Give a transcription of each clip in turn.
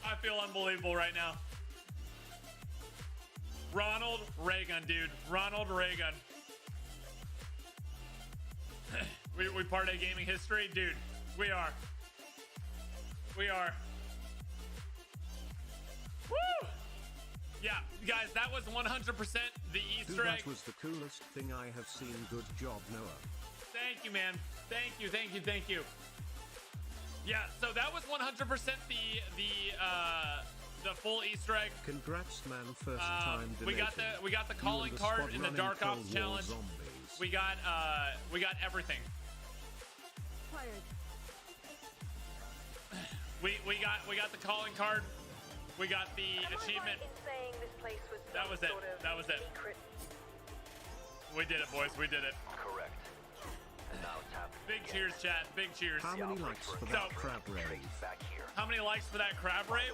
I feel unbelievable right now. Ronald Reagan, dude. Ronald Reagan. we part of gaming history, dude. We are. We are. Woo! Yeah, guys, that was 100% the Easter egg. That was the coolest thing I have seen. Good job, Noah. Thank you, man. Thank you, thank you, thank you. Yeah, so that was 100% the full Easter egg. Congrats, man! First time. We got the calling card in the Dark Ops challenge. We got everything. We got the calling card. We got the achievement. That was it. That was it. We did it, boys. We did it. Correct. Now tap. Big cheers, chat. Big cheers. How many likes for that crab raid? Back here. How many likes for that crab raid?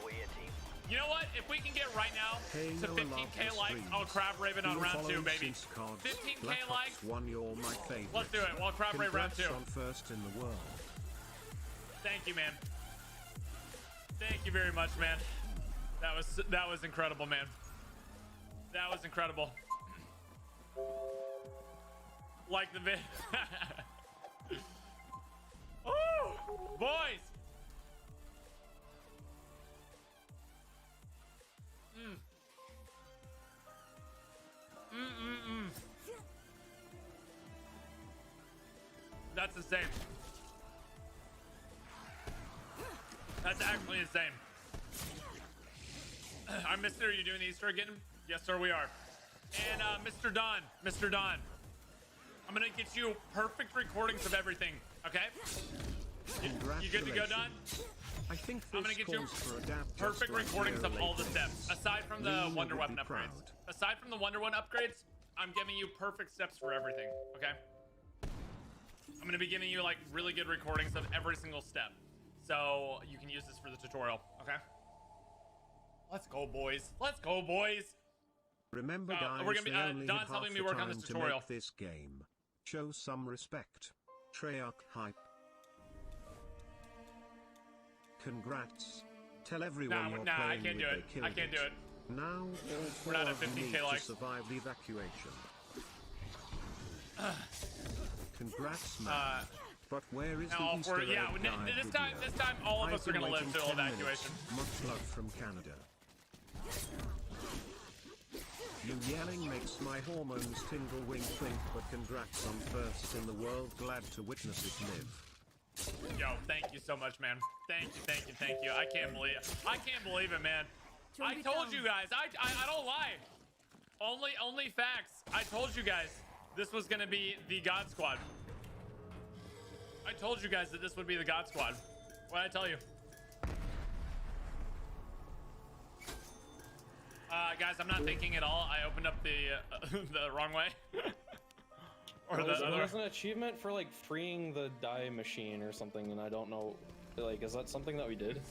You know what? If we can get right now to 15k likes, I'll crab raven on round 2, baby. 15k likes. One, you're my favorite. Let's do it. We'll crab raid round 2. On first in the world. Thank you, man. Thank you very much, man. That was incredible, man. That was incredible. Like the vid. Oh, boys. That's insane. That's actually insane. I'm Mr. Are you doing the Easter again? Yes, sir, we are. And Mr. Don, I'm gonna get you perfect recordings of everything. Okay? You good to go, Don? I think I'm gonna get you perfect recordings of all the steps. Aside from the Wonder Weapon upgrades. Aside from the Wonder Weapon upgrades, I'm giving you perfect steps for everything. Okay? I'm gonna be giving you like really good recordings of every single step, so you can use this for the tutorial. Okay? Let's go, boys. Let's go, boys. Remember, guys, we're gonna be, Don's helping me work on this tutorial. To make this game. Show some respect. Treyarch hype. Congrats. Tell everyone you're playing I can't do it. I can't do it. Now all we're not at 15k need to likes. survive the evacuation. Congrats, man. But where is the Easter egg guide this time all of us are gonna live till evacuation. Much love from Canada. You yelling makes my hormones tingle, wink wink, but congrats on first in the world, glad to witness it live. Yo, thank you so much, man. Thank you. I can't believe it, man. I told you guys, I don't lie. Only facts. I told you guys this was gonna be the God Squad. I told you guys that this would be the God Squad. What did I tell you? Guys, I'm not thinking at all. I opened up the the wrong way. Or well, the other. There's an achievement for like freeing the die machine or something, and I don't know. Like, is that something that we did?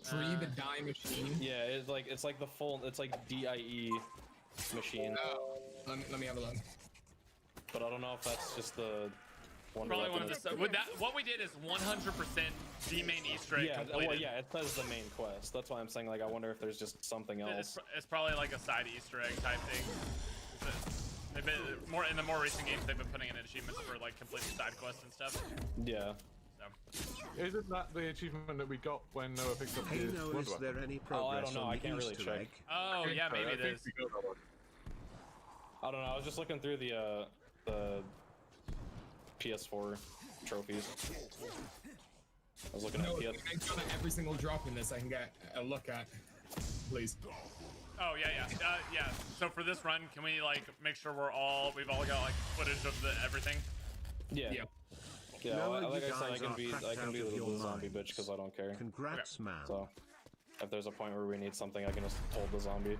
Free the die machine? Yeah, it's like the full. It's like DIE machine. Oh, let me have a look. But I don't know if that's just the one. Probably one of the with that. What we did is 100% the main Easter egg completed. Well, yeah, it says the main quest. That's why I'm saying, like, I wonder if there's just something else. It's probably like a side Easter egg type thing. They've been more in the more recent games. They've been putting in achievements for like completing side quests and stuff. Yeah. So. Isn't that the achievement that we got when Noah picked up his Noah, is there any progress on the Easter egg? Oh yeah, maybe it is. I don't know. I was just looking through the PS4 trophies. I was looking at PS. Make sure that every single drop in this I can get a look at, please. Oh yeah. So for this run, can we like make sure we've all got like footage of the everything? Yeah. Yeah, Noah, like I said, I can be of the your zombie minds. bitch because I don't care. Congrats, man. So, if there's a point where we need something, I can just hold the zombie.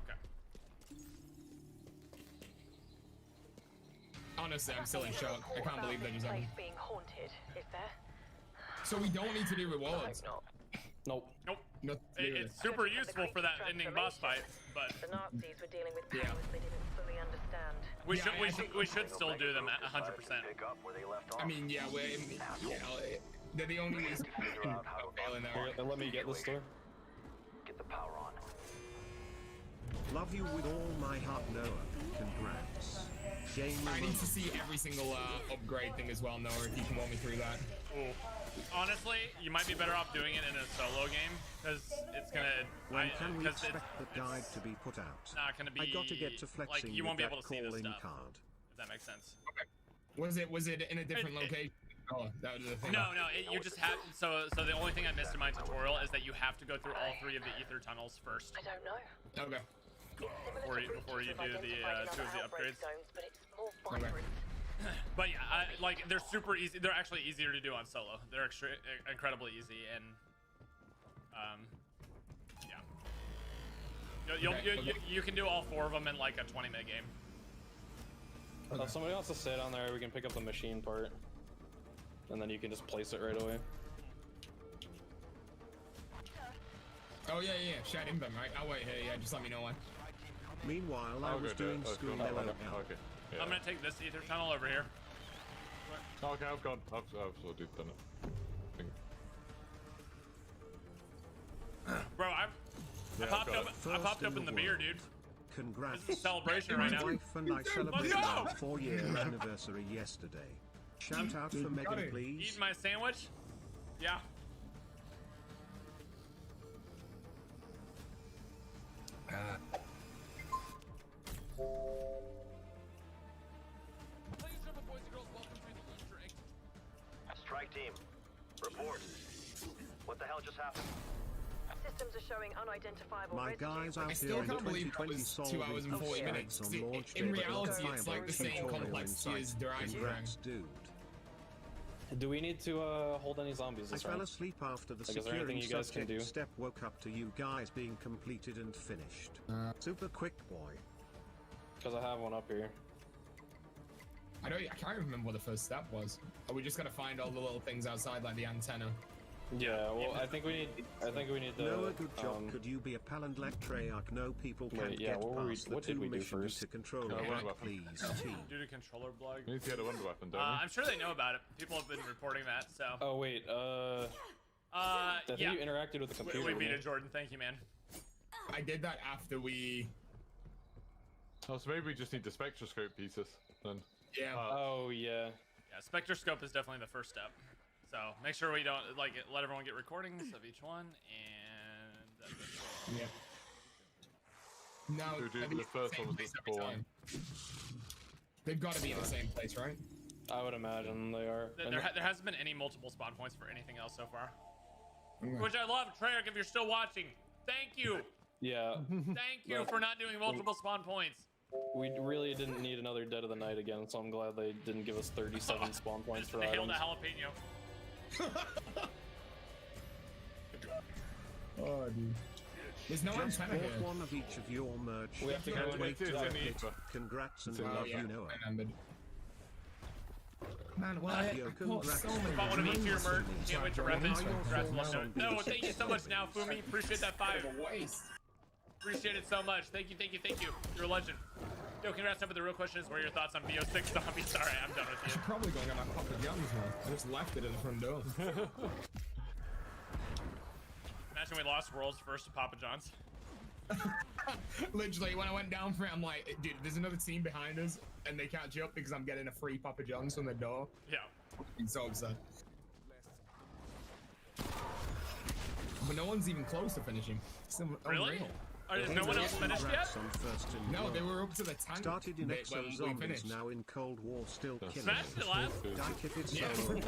Okay. Honestly, I'm still in shock. I can't believe that was happening. being haunted, is there? So we don't need to do rewards. Nope. It's super useful for that ending boss fight, but the Nazis were dealing with powers they didn't fully understand. We should still do them at 100%. I mean, They're the only reason Figure out how to failing there. Here, let me get this door. get the power on. Love you with all my heart, Noah. Congrats. Game I over. need to see every single upgrade thing as well, Noah, if you can walk me through that. Ooh. Honestly, you might be better off doing it in a solo game because it's gonna. When can we Because expect the guide to be put out? not gonna be. I got to get to like flexing you with won't be that able to see this calling stuff. card. If that makes sense. Was it in a different It- location? Oh, that was the thing. No, you just have. So the only thing I missed in my tutorial is that you have to go through all 3 of the ether tunnels first I don't know. Okay. before you do the 2 of the upgrades. Zones, but it's more Okay. vibrant. But yeah, like they're super easy. They're actually easier to do on solo. They're incredibly easy, and yeah. You can do all 4 of them in like a 20-minute game. If somebody wants to sit on there, we can pick up the machine part. And then you can just place it right away. Oh yeah. Shout him, right? I'll wait here. Yeah, just let me know when. Meanwhile, I I'll was go do doing it. school Okay. LOL. Okay. Yeah. I'm gonna take this ether tunnel over here. Okay, I've gone. I've already done it. Bro, I Yeah, popped I've got up. it. I popped First up in in the the beer, world. dude. Congrats. This is a celebration right My now. wife and I celebrated go! our 4-year anniversary yesterday. Shout out for Megan, it. please. Eating my sandwich? Yeah. Strike team, report. What the hell just happened? Systems are showing unidentifiable My residue. guys out I here still in can't believe that 2020 was 2 solving hours and 40 minutes. on See, launch in day, but reality, no it's like the same tutorial in complexity sight. as Dry Congrats, dude. Do we need to hold any zombies I this fell round? asleep after the Like, is there anything securing you guys can subject do? step, woke up to you guys being completed and finished. Super quick, boy. Because I have one up here. I can't remember what the first step was. Are we just gonna find all the little things outside, like the antenna? Yeah, well, I think we need the. Noah, good job. Could you be a palanlectraic? No people can Wait, yeah, get what were we- past the what did 2 we do missions first? to control No, it, wonder weapon. please, team. Due to controller blog. You need to get a wonder weapon, don't you? I'm sure they know about it. People have been reporting that, so. Oh wait, I think Yeah. you interacted with the computer. We beat didn't it, Jordan. Thank you, man. I did that after we. Oh, so maybe we just need the spectroscope pieces then. Yeah. you? Oh yeah. Yeah, spectroscope is definitely the first step. So make sure we don't let everyone get recordings of each one, and that's it. Yeah. No, Dude, I think the it's first same one was place the every spawn. time. They've got to be in the same place, right? I would imagine they are. There hasn't been any multiple spawn points for anything else so far. Okay. Which I love, Treyarch. If you're still watching, thank you, Yeah, thank you for not doing multiple spawn points. we really didn't need another Dead of the Night again, so I'm glad they didn't give us 37 spawn points Just for nailed items. a jalapeno. Oh, dude. There's no Just antenna bought here. one of each of your merch. We have to go Can't in wait It's to in get it. ether. Congrats and Oh, love yeah, you, Noah. I remembered. Man, well, Yo, I bought congrats. so many. Bought one of each of your merch. Can't wait to rep it. Congrats. Congrats, love Noah. No, thank you so much now, Fumi. Appreciate that 5. Waste. Appreciate it so much. Thank you, thank you, thank you. You're a legend. Yo, congrats, but the real question is, what are your thoughts on BO6 zombies? Sorry, I'm done with I should you. probably go and get my Papa John's now. I just left it at the front door. Imagine we lost world's first to Papa John's. Literally, when I went down for it, I'm like, dude, there's another team behind us, and they can't jump because I'm getting a free Papa John's from the door. Yeah. I'm so upset. But no one's even close to finishing. It's Really? unreal. Is no one else finished yet? Congrats on first in No, world. they were up to the tank. Started in bit Exo when we Zombies, finished. now in Cold War, still killing Smashed it. it last. Dyke if it's Yeah. solo.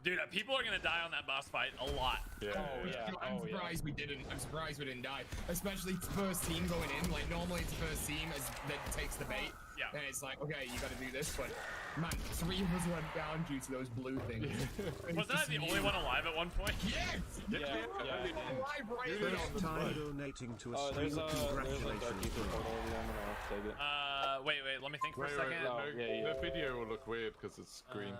Dude, people are gonna die on that boss fight a lot. Yeah. Oh yeah. I'm Oh yeah. surprised we didn't. I'm surprised we didn't die. Especially first team going in. Like normally it's first team that takes the bait. Yeah. And it's like, okay, you got to do this. But man, 3 of us went down due to those blue things. Wasn't I the only one alive at one point? Yes. Yeah. Alive right there. First time donating to a Oh, there's streamer. a dark Congratulations. ether portal over there. I'm gonna take it. Wait, let me think for a Wait, second. no, yeah. the video will look weird because it's green.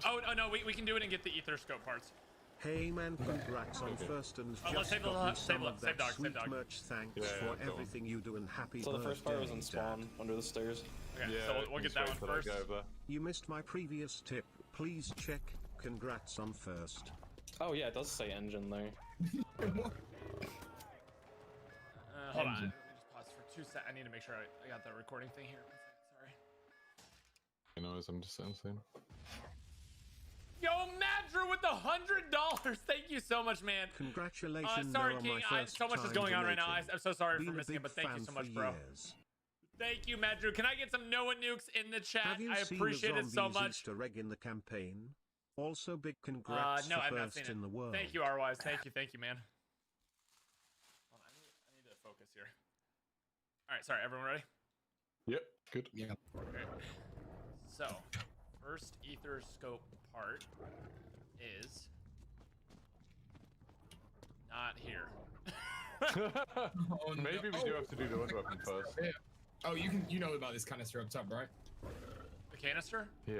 Oh no, we can do it and get the ether scope parts. Hey man, congrats on first and let's just save got me save some of save that dog, sweet save dog. merch. Thanks Yeah, for go on. everything you do and happy So birthday, the first part was in Dad. spawn under the stairs. Okay, Yeah, so we'll get just that wait one till I first. go over there. You missed my previous tip. Please check. Congrats on first. Oh yeah, it does say engine there. Hold on. Let me just pause for 2 seconds. I need to make sure I got the recording thing here. 1 second, sorry. You know, as I'm just saying. Yo, Madrew with $100. Thank you so much, man. Congratulations, Sorry, Noah, King. my first So much is time going on right now. donating. I'm so sorry for Been a missing it, big but thank you fan so for much, bro. years. Thank you, Madrew. Can I get some Noah nukes in the chat? Have you I seen appreciate the it so zombies much. Easter egg in the campaign? Also, big congrats No, for I've not first seen it. in the world. Thank you, R-Wise. Thank you, man. Hold on, I need to focus here. All right, sorry, everyone ready? Yep, good. Yeah. Okay. So, first ether scope part is not here. Oh, Maybe no. we do have to do the wonder weapon first. Yeah. Oh, you know about this canister up top, right? The canister? Yeah.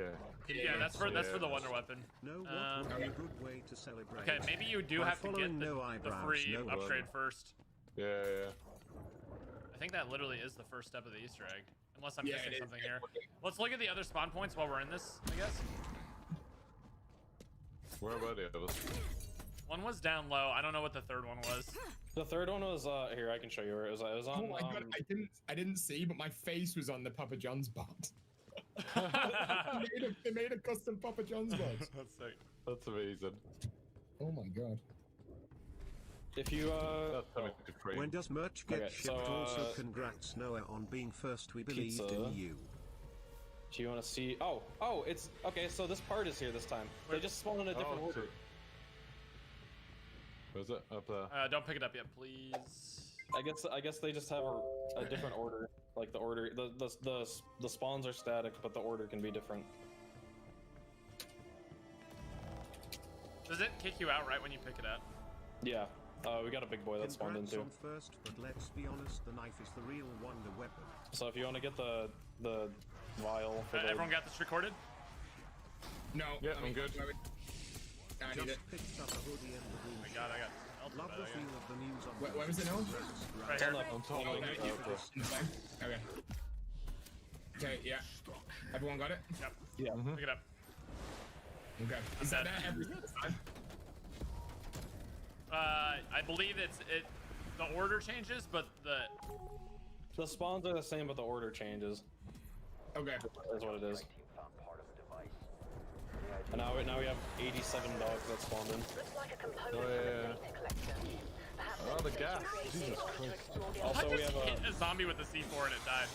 Yeah, that's for the wonder weapon. No, what would be a good way to celebrate? Okay, maybe you do By have to get following the, no the eyebrows, free no upgrade work. first. Yeah. I think that literally is the first step of the Easter egg. Unless I'm Yeah, missing it is. something here. Let's look at the other spawn points while we're in this, I guess. Where were the others? One was down low. I don't know what the third one was. The third one was here. I can show you where it was. It was on. Oh my god, I didn't see, but my face was on the Papa John's box. they made a custom Papa John's box. That's sick. That's amazing. Oh my god. If you That's something to train. When does merch get Okay, shipped? so, Also, congrats Noah on being first. We believed pizza. in you. do you want to see? Oh, it's okay. So this part is here this time. They just spawn in a different Oh, order. where's it? Up there. Don't pick it up yet, please. I guess they just have a different order. Like the order, the spawns are static, but the order can be different. Does it kick you out right when you pick it up? Yeah. We got a big boy that spawned in Congrats too. on first, but let's be honest, the knife is the real wonder weapon. So if you want to get the vial for the Everyone got this recorded? No. Yeah, I'm good. I need it. Just picked up a hoodie and the Oh my blue. god, I got Love the feel of the news on Where was it, Noah? right here. On top Oh, of thank it. you. Okay. Okay, yeah. Everyone got it? Yep. yeah. Pick it up. Okay. Is that there every single time? I believe the order changes, but The spawns are the same, but the order changes. Okay. That's what it is. Team found part of the device. And now we have 87 dogs that spawned in. Looks like a component Oh, from a yeah. data collector. Perhaps Oh, a the feature gas. created Jesus in order to Christ. explore the Also, I we just have hit a zombie with the C4 and it died.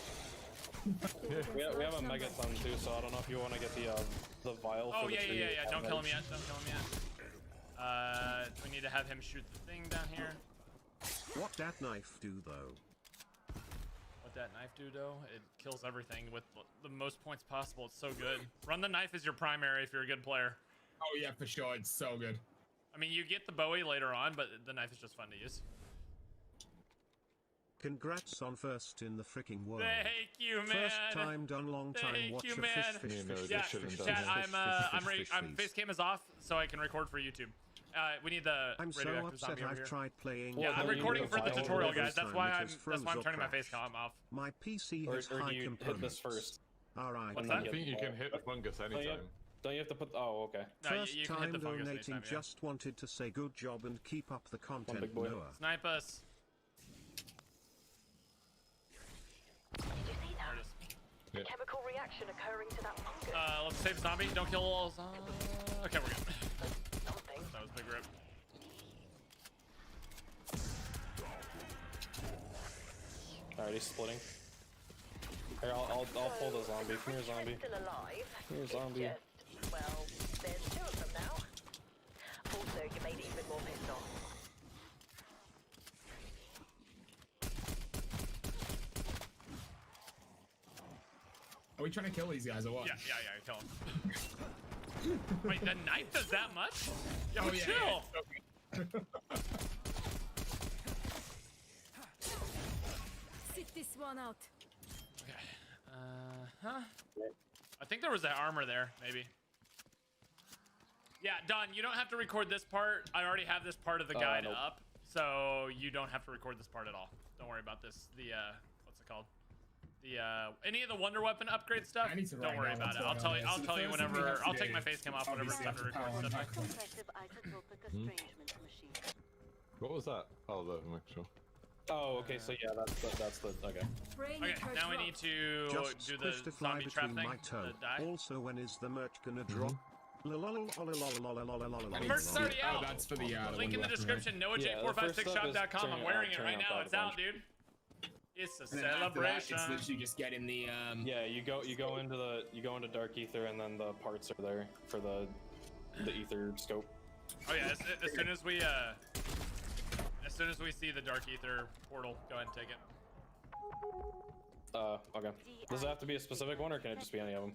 We have a megaton too, so I don't know if you want to get the vial. Oh for the yeah, tree. Don't kill him yet. Don't kill him yet. We need to have him shoot the thing down here. What that knife do though? What that knife do though? It kills everything with the most points possible. It's so good. Run the knife as your primary if you're a good player. Oh yeah, for sure. It's so good. I mean, you get the Bowie later on, but the knife is just fun to use. Congrats on first in the freaking world. Thank you, man. First time done, long time. Thank Watch you, a man. fish, You know, Yeah, this shouldn't chat. done. I'm face cam is off, so I can record for YouTube. We need the I'm so radioactive upset zombie over I've here. tried playing. Yeah, Well, I'm then you recording need for to the file tutorial, every guys. That's time why it I'm just froze or turning my face crashed. cam off. My PC Or, has or high do you hit components. this first? Alright. What's I that? think you can hit the fungus anytime. Don't you have to put? Oh, okay. No, First you can hit time the fungus donating, anytime, yeah. just wanted to say good job and keep up the content, big boy. Noah. Snipe us. Did you see There that? it is. Yeah. Chemical reaction occurring to that fungus. Let's save zombie. Don't kill all zombies. Okay, we're good. Something. That was big rip. Alright, he's splitting. Here, I'll pull the zombie. Come here, zombie. Still alive. Here, It's zombie. just, well, there's two of them now. Also, you made it even more pissed off. Are we trying to kill these guys or what? Yeah, kill him. Wait, the knife does that much? Yeah, Oh, but yeah, chill. yeah. Sit this one out. Okay. Huh? I think there was that armor there, maybe. Yeah, Don, you don't have to record this part. I already have this part of the guide nope. up, so you don't have to record this part at all. Don't worry about this. The what's it called? The any of the Wonder Weapon upgrade stuff. I need to Don't write worry down about what's it. I'll going tell on you. here. I'll So the tell you first thing we whenever. have to I'll do take my face cam off whenever it's obviously time to have to record power on stuff. that one. Compressive isotopic estrangement machine. What was that? Oh, let me make sure. Oh, okay. So yeah, that's the okay. Brain Okay, curse now we drop. need to Just do the squish to fly zombie trap between thing. my toe. The die. Also, when is the merch gonna drop? Merch is already out. Oh, that's for the Link in the Wonder Weapon, right? description. Yeah, the first step is NoahJ456shop.com. I'm turning wearing it out right now. Pride It's out, Bunch. dude. It's a And then after that, celebration. it's literally just getting the Yeah, you go into Dark Ether, and then the parts are there for the ether scope. Oh yeah, as soon as we see the Dark Ether portal, go ahead and take it. Okay. Does it have to be a specific one, or can it just be any of them?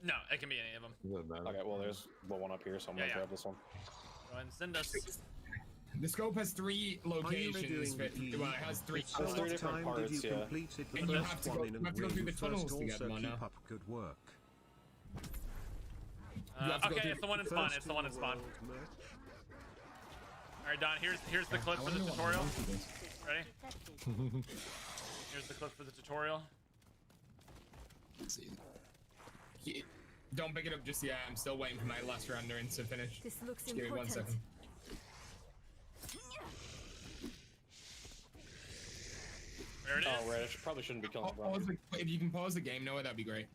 No, it can be any of them. Doesn't matter. Okay, well, there's the one up here, so I'm gonna Yeah. grab this one. Go ahead and send us. The scope has 3 locations. Well, it has 3. So There's 3 what different time parts, did you yeah. complete it the And you first have to one go- in, you and have to go will through you the tunnels first to get also them, I keep know. up good work? You have to go Okay, through it's the one in spawn. It's the one in spawn. All right, Don. Here's the clip for the tutorial. Ready? Here's the clip for the tutorial. Let's see. Don't pick it up just yet. I'm still waiting for my last rendering to finish. This looks Just give me 1 important. second. There it is. Oh, right. I probably shouldn't be killing the If you can pause the game, Noah, that'd be great.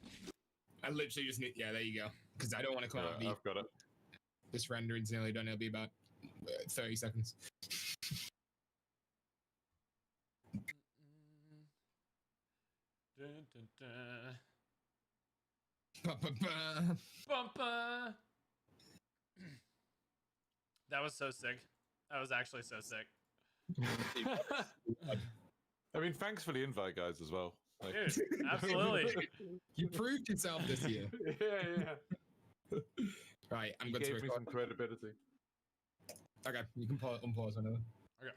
I literally just need. Yeah, there you go. Because I don't want to come out Yeah, the. I've got it. This rendering's nearly done. It'll be about 30 seconds. Dun, dun, dun. Ba-ba-ba. Bumpa. That was so sick. That was actually so sick. I mean, thanks for the invite, guys, as well. Like, Dude, absolutely. You proved yourself this year. yeah. Right, I'm You good to gave me some record. credibility. Okay, you can unpause whenever. Okay.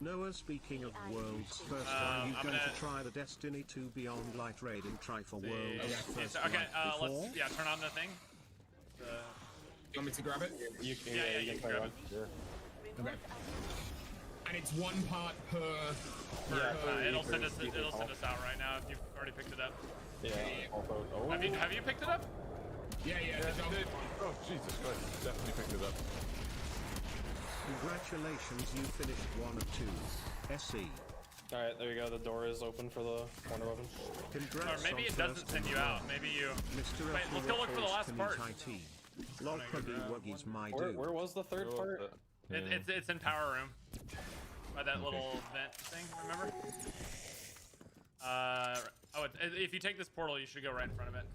Noah, speaking of worlds, first Um, are you I'm going gonna- to try the Destiny 2 Beyond Light Raid and try for See. worlds Okay. first Okay, like before? let's turn on the thing. You want me to grab it? You, Yeah, you can can try grab one. Sure. Okay. And it's 1 part per. Yeah, It'll ether- send us. ether It'll call. send us out right now if you've already picked it up. Yeah. Also, oh. Have you picked it up? Yeah, the dog. Oh, Jesus Christ. Definitely picked it up. Congratulations, you finished 1 of 2. SE. All right, there you go. The door is open for the Wonder Weapon. Congrats Or maybe on it doesn't first send you out. Maybe you. Mr. Wait, let's go look for the last part. Lol Puggy Wuggy's my Where dude. was the third Oh, part? yeah. It's in power room. By that little vent thing. Remember? If you take this portal, you should go right in front of it.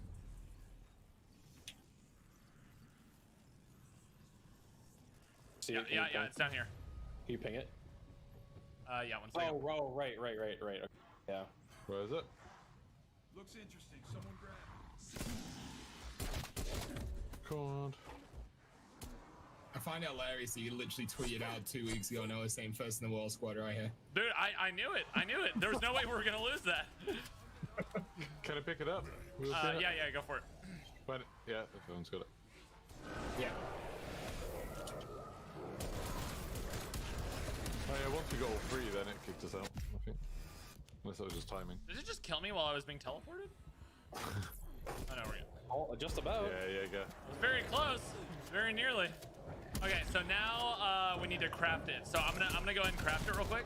See Yeah, it? Can you ping- it's down here. Can you ping it? Yeah, one second. Oh, right. Okay. Yeah. Where is it? Looks interesting. Someone grab. God. I find it hilarious that you literally tweeted out 2 weeks ago, Noah saying first in the world squad right here. Dude, I knew it. I knew it. There was no way we were gonna lose that. Can I pick it up? We'll see it. Yeah, go for it. Find it. Yeah, everyone's got it. Yeah. Oh yeah, once we got all 3, then it kicked us out, I think. Unless that was just timing. Did it just kill me while I was being teleported? Oh no, we're good. Oh, just about. Yeah, go. It was very close. Very nearly. Okay, so now we need to craft it. So I'm gonna go ahead and craft it real quick.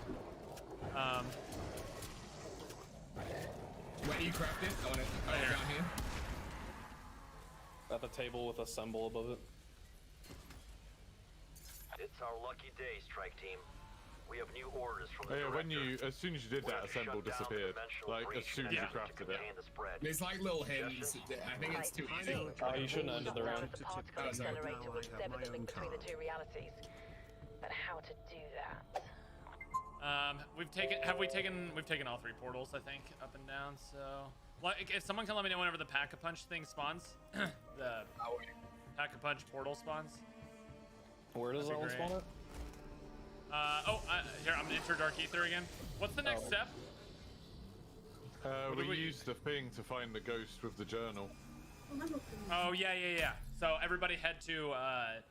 Where do you craft it? I want it Right here. down here. At the table with a symbol above it. It's our lucky day, strike team. We have new orders from the Oh yeah, director. as soon as you did We're that, to shut assemble down the disappeared. dimensional Like, as breach soon as you and to crafted it. contain the spread. There's like little hints. I think it's too easy. Oh, you shouldn't have ended the round. The particle Oh, sorry. accelerator would sever the link between the 2 realities. But how to do that? We've taken all 3 portals, I think, up and down. So, like, if someone can let me know whenever the pack-a-punch thing spawns, the pack-a-punch portal spawns. Where does that That'd one be spawn great. at? Here, I'm gonna enter Dark Ether again. What's the next step? We used the thing to find the ghost with the journal. Oh, yeah. So So everybody head to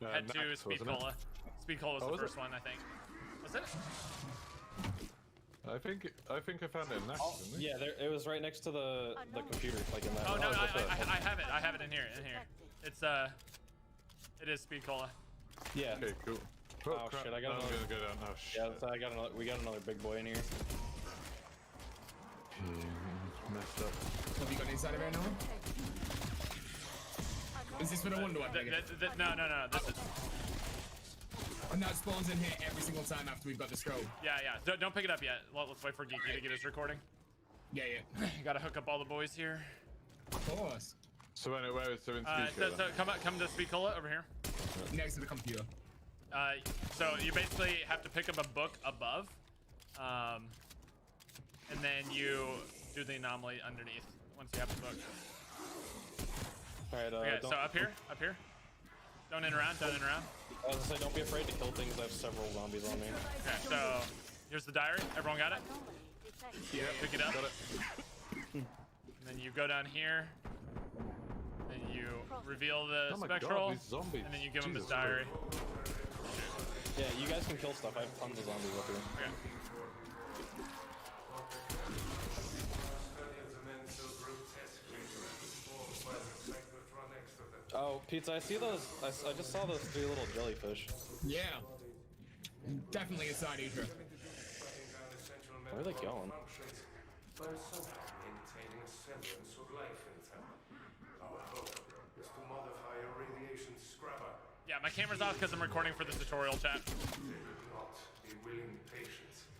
Next, Speed wasn't it? Cola. Speed Cola was Oh, the was first it? one, I think. Was it? I think I found it next. Oh, Didn't we? yeah, there, it was right next to the computer, like in that. Oh no, it's up there. I have it. I have it in here. It's it is Speed Cola. Yeah. Okay, cool. Oh, crap. shit, I got Now I'm another- gonna go down. Oh shit. Yeah, so we got another big boy in here. Messed up. Have you got inside of it now? Is this for the wonder weapon? No. This is. And that spawns in here every single time after we've got the scroll. Yeah. Don't pick it up yet. Let's wait for Geeky to get his recording. Yeah. You gotta hook up all the boys here. Of course. So where is so in So come to Speed Cola over here. Next to the computer. So you basically have to pick up a book above, and then you do the anomaly underneath once you have the book. All right. Okay, don't, so up here. Don't in around. I was gonna say, don't be afraid to kill things. I have several zombies on me. Okay, so here's the diary. Everyone got it? Yeah. Pick it up. Got it. And then you go down here. Then you reveal the Oh my spectral. God, these zombies. And then you give him his Jesus diary. Yeah, you guys can kill stuff. I have tons of zombies up here. Okay. Oh, Pizza, I see those. I just saw those 3 little jellyfish. Yeah. Definitely a side eater. Where are they going? Maintaining a semblance of life in town. Our hope is to modify a radiation scrubber. Yeah, my camera's off because I'm recording for the tutorial chat. They will not be willing patients,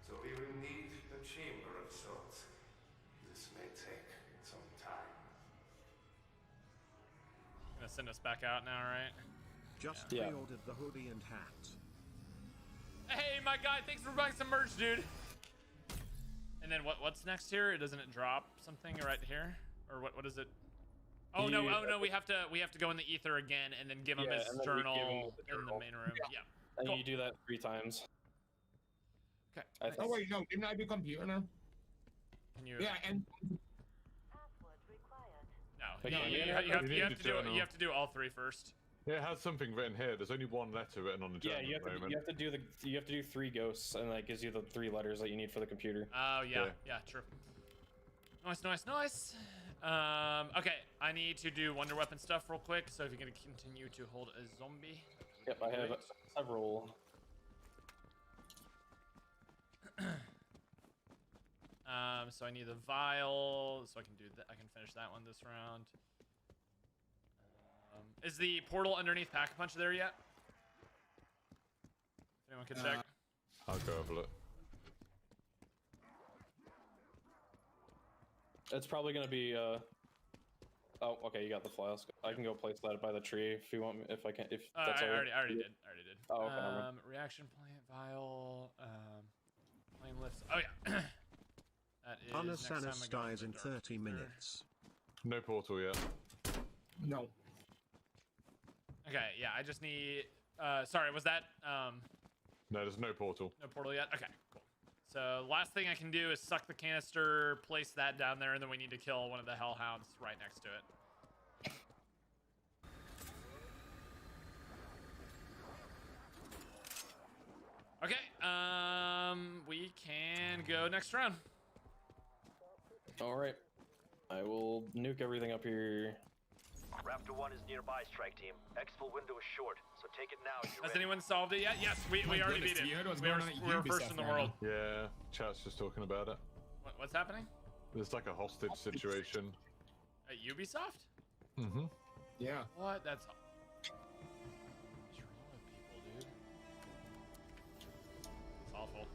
so we will need a chamber of sorts. This may take some time. Gonna send us back out now, right? Just Yeah. pre-ordered the hoodie and hat. Hey, my guy, thanks for buying some merch, dude. And then what's next here? Doesn't it drop something right here, or what is it? Oh no, we have to go in the ether again and then give him Yeah, his and then we give journal him the in the journal. main room. Yeah. And Cool. you do that 3 times. Okay. I Oh think. wait, no, didn't I do computer now? Can you? Yeah, and Password required. No. But You, yeah, you, you you have have, to you have do to the do journal. you have to do all 3 first. Yeah, it has something written here. There's only one letter written on the journal Yeah, at the moment. you have to do 3 ghosts, and that gives you the 3 letters that you need for the computer. Oh yeah, Yeah. yeah, true. Nice. Okay, I need to do wonder weapon stuff real quick. So if you're gonna continue to hold a zombie. Yep, I have several. So I need the vial, so I can do that. I can finish that one this round. Is the portal underneath Pack-a-Punch there yet? Anyone can check. I'll go have a look. It's probably gonna be. Oh, okay, you got the flask. I can go place that by the tree if you want me. If I can. If that's I all already right. did. Oh, okay, never mind. Reaction plant vial. Flame lifts. Oh yeah. That is next time I Unasanis go dies into in the dark 30 ether. minutes. No portal yet. no. Okay, yeah, I just need. Sorry, was that No, there's no portal. no portal yet? Okay, cool. So last thing I can do is suck the canister, place that down there, and then we need to kill one of the hellhounds right next to it. Okay, we can go next round. All right. I will nuke everything up here. Raptor 1 is nearby, strike team. Exfil window is short, so take it now. Has anyone solved it yet? Yes, we My already goodness, beat it. you heard what's We going were, on at we were first Ubisoft in the right world. Yeah, chat's just talking about it. What's happening? There's like a hostage situation. At Ubisoft? Mm-hmm. Yeah. What? That's. What's wrong with people, dude? It's awful.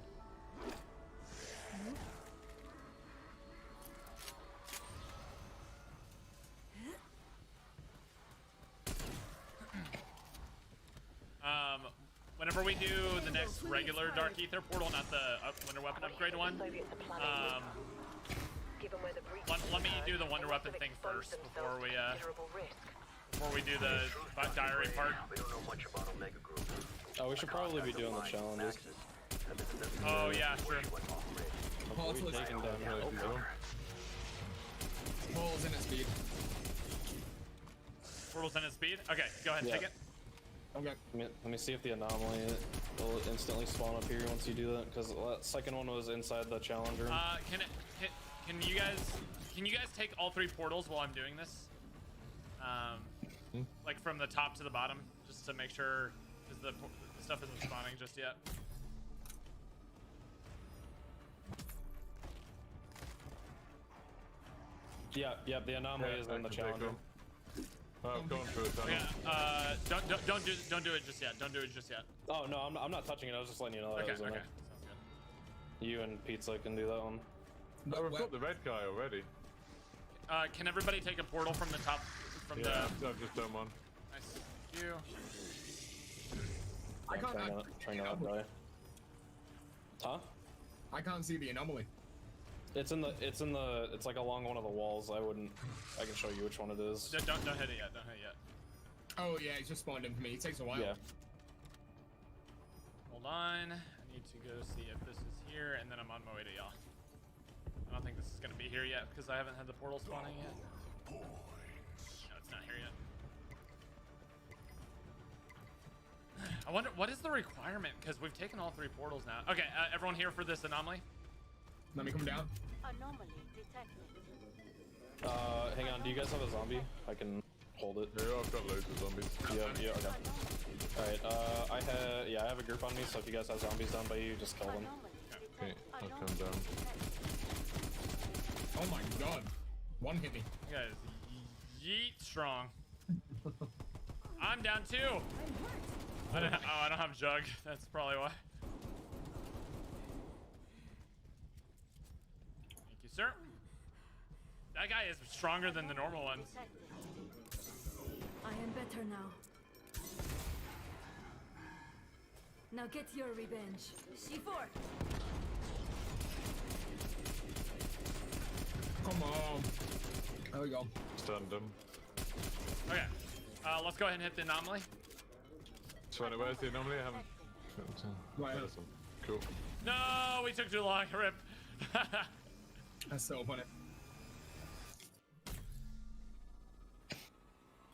Whenever we do the next regular Dark Ether portal, not the Wonder Weapon upgrade one, let me do the Wonder Weapon thing first before we do the diary part. We don't know much about Omega Group. Oh, we should probably be doing the challenges. Oh yeah, sure. Portal is Taking down Portal's in its speed. Portal's in its speed. Okay, go ahead and Yeah. take it. Okay. Let me see if the anomaly will instantly spawn up here once you do that, because the second one was inside the challenge room. Can you guys take all 3 portals while I'm doing this? Like from the top to the bottom, just to make sure, because the stuff isn't spawning just yet. Yeah, the anomaly is in the challenge room. I'm going through it. Yeah. Don't do it just yet. Don't do it just yet. Oh no, I'm not touching it. I was just letting you know that Okay. it was in Okay. there. Sounds good. You and Pizza can do that one. Oh, we've got the red guy already. Can everybody take a portal from the top? From Yeah, I've just done one. Nice. You. I can't. Trying to not die. Huh? I can't see the anomaly. It's like along one of the walls. I can show you which one it is. Don't hit it yet. Don't hit it yet. Oh yeah, it's just spawned in for me. It takes a while. Yeah. Hold on. I need to go see if this is here, and then I'm on my way to y'all. I don't think this is gonna be here yet because I haven't had the portal spawning yet. No, it's not here yet. I wonder what is the requirement, because we've taken all 3 portals now. Okay, everyone here for this anomaly? Let me come down. Anomaly detected. Hang on. Do you guys have a zombie? I can hold it. Yeah, I've got loads of zombies. Yeah. Okay. All right. I have a group on me, so if you guys have zombies down by you, just kill them. Okay, I'll come down. Oh my god. One hit me. You guys, yeet strong. I'm down too. I don't have Jug. That's probably why. Thank you, sir. That guy is stronger than the normal ones. I am better now. Now get your revenge. C4. Come on. There we go. Stunned him. Okay. Let's go ahead and hit the anomaly. So where's the anomaly? I haven't. Right. There's some. Cool. No, we took too long. Rip. That's so funny.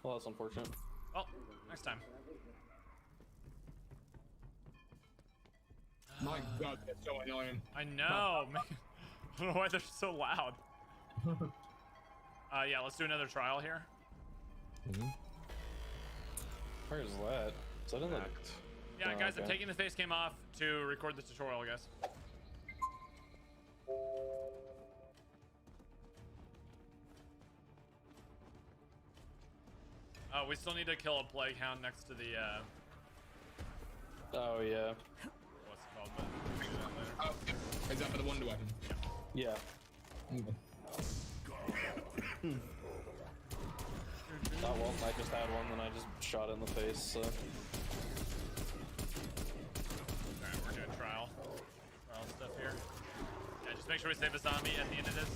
Well, that's unfortunate. Well, next time. My god, that's so annoying. I know, man. I don't know why they're so loud. Yeah, let's do another trial here. Where is that? Is that in the? Yeah, Oh, guys, I'm okay. taking the face cam off to record the tutorial, guys. We still need to kill a plague hound next to the, Oh yeah. what's it called, but we can do that later. Oh, is that for the wonder weapon? Yeah. Oh well, I just had one, and I just shot it in the face. So. Alright, we're doing trial stuff here. Yeah, just make sure we save a zombie at the end of this.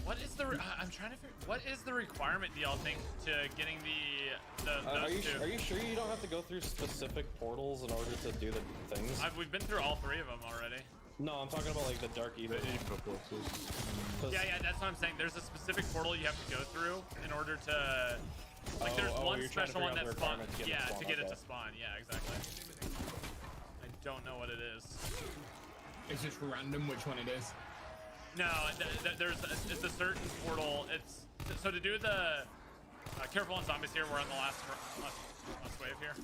What is the? I'm trying to figure. What is the requirement? Do y'all think to getting Are you those two? sure you don't have to go through specific portals in order to do the things? We've been through all 3 of them already. No, I'm talking about like the dark The ether. ether portals. Yeah, that's what I'm saying. There's a specific portal you have to go through in order to. Like, there's one you're trying to special one figure out that the spawns. requirement to get it Yeah, to to get it spawn, to spawn. Yeah, exactly. I don't know what it is. It's just random which one it is. No, it's a certain portal. It's so to do the careful on zombies here. We're on the last wave here.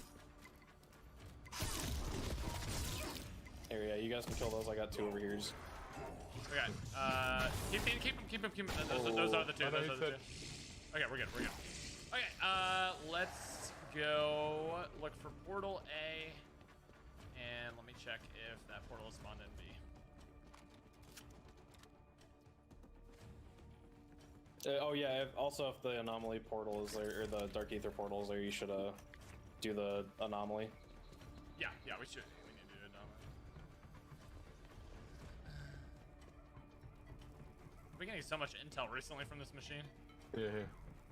Here, yeah, you guys can kill those. I got 2 over here. Okay. Keep them. Those are the 2. Those are the 2. Okay, we're good. Okay. Let's go look for portal A, and let me check if that portal is spawned in B. Oh yeah. Also, if the anomaly portal is there, or the dark ether portal is there, you should do the anomaly. Yeah, we should. We need to do it. We're getting so much intel recently from this machine. Yeah.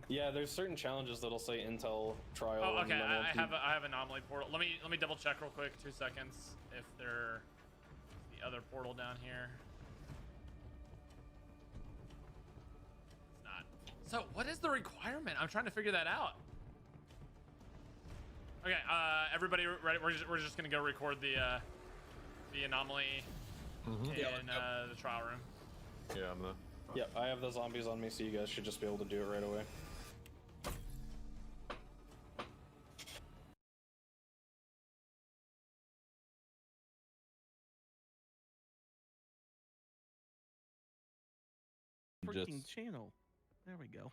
Yeah, there's certain challenges that'll say Intel trial. Oh, okay. and then I have anomaly portal. Let me double check real quick. 2 seconds. If they're the other portal down here. So what is the requirement? I'm trying to figure that out. Okay, everybody ready? We're just gonna go record the anomaly in the trial room. Yeah, I'm there. Yep, I have the zombies on me, so you guys should just be able to do it right away. Freaking channel. There we go.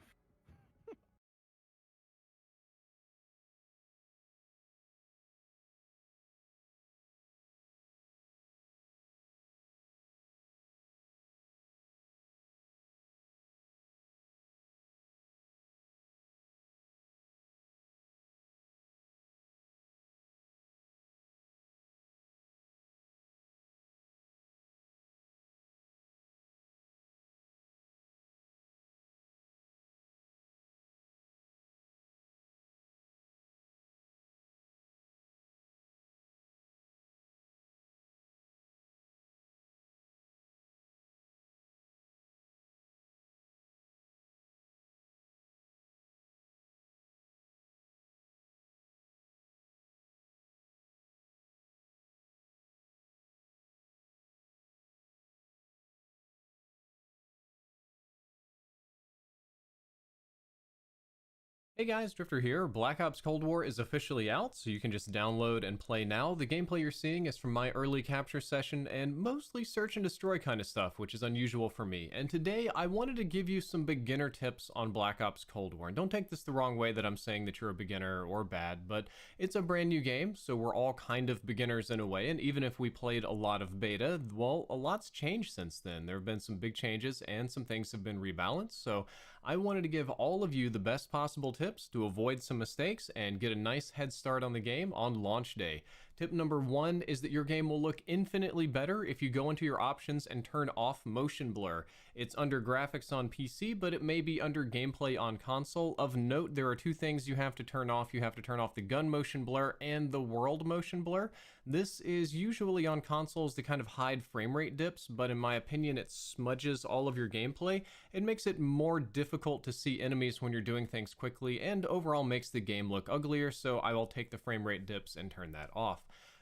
Hey guys, Drifter here. Black Ops Cold War is officially out, so you can just download and play now. The gameplay you're seeing is from my early capture session and mostly search and destroy kind of stuff, which is unusual for me. And today I wanted to give you some beginner tips on Black Ops Cold War. And don't take this the wrong way that I'm saying that you're a beginner or bad, but it's a brand new game, so we're all kind of beginners in a way. And even if we played a lot of beta, well, a lot's changed since then. There have been some big changes and some things have been rebalanced, so I wanted to give all of you the best possible tips to avoid some mistakes and get a nice head start on the game on launch day. Tip number 1 is that your game will look infinitely better if you go into your options and turn off motion blur. It's under graphics on PC, but it may be under gameplay on console. Of note, there are 2 things you have to turn off. You have to turn off the gun motion blur and the world motion blur. This is usually on consoles to kind of hide frame rate dips, but in my opinion, it smudges all of your gameplay. It makes it more difficult to see enemies when you're doing things quickly, and overall makes the game look uglier, so I will take the frame rate dips and turn that off.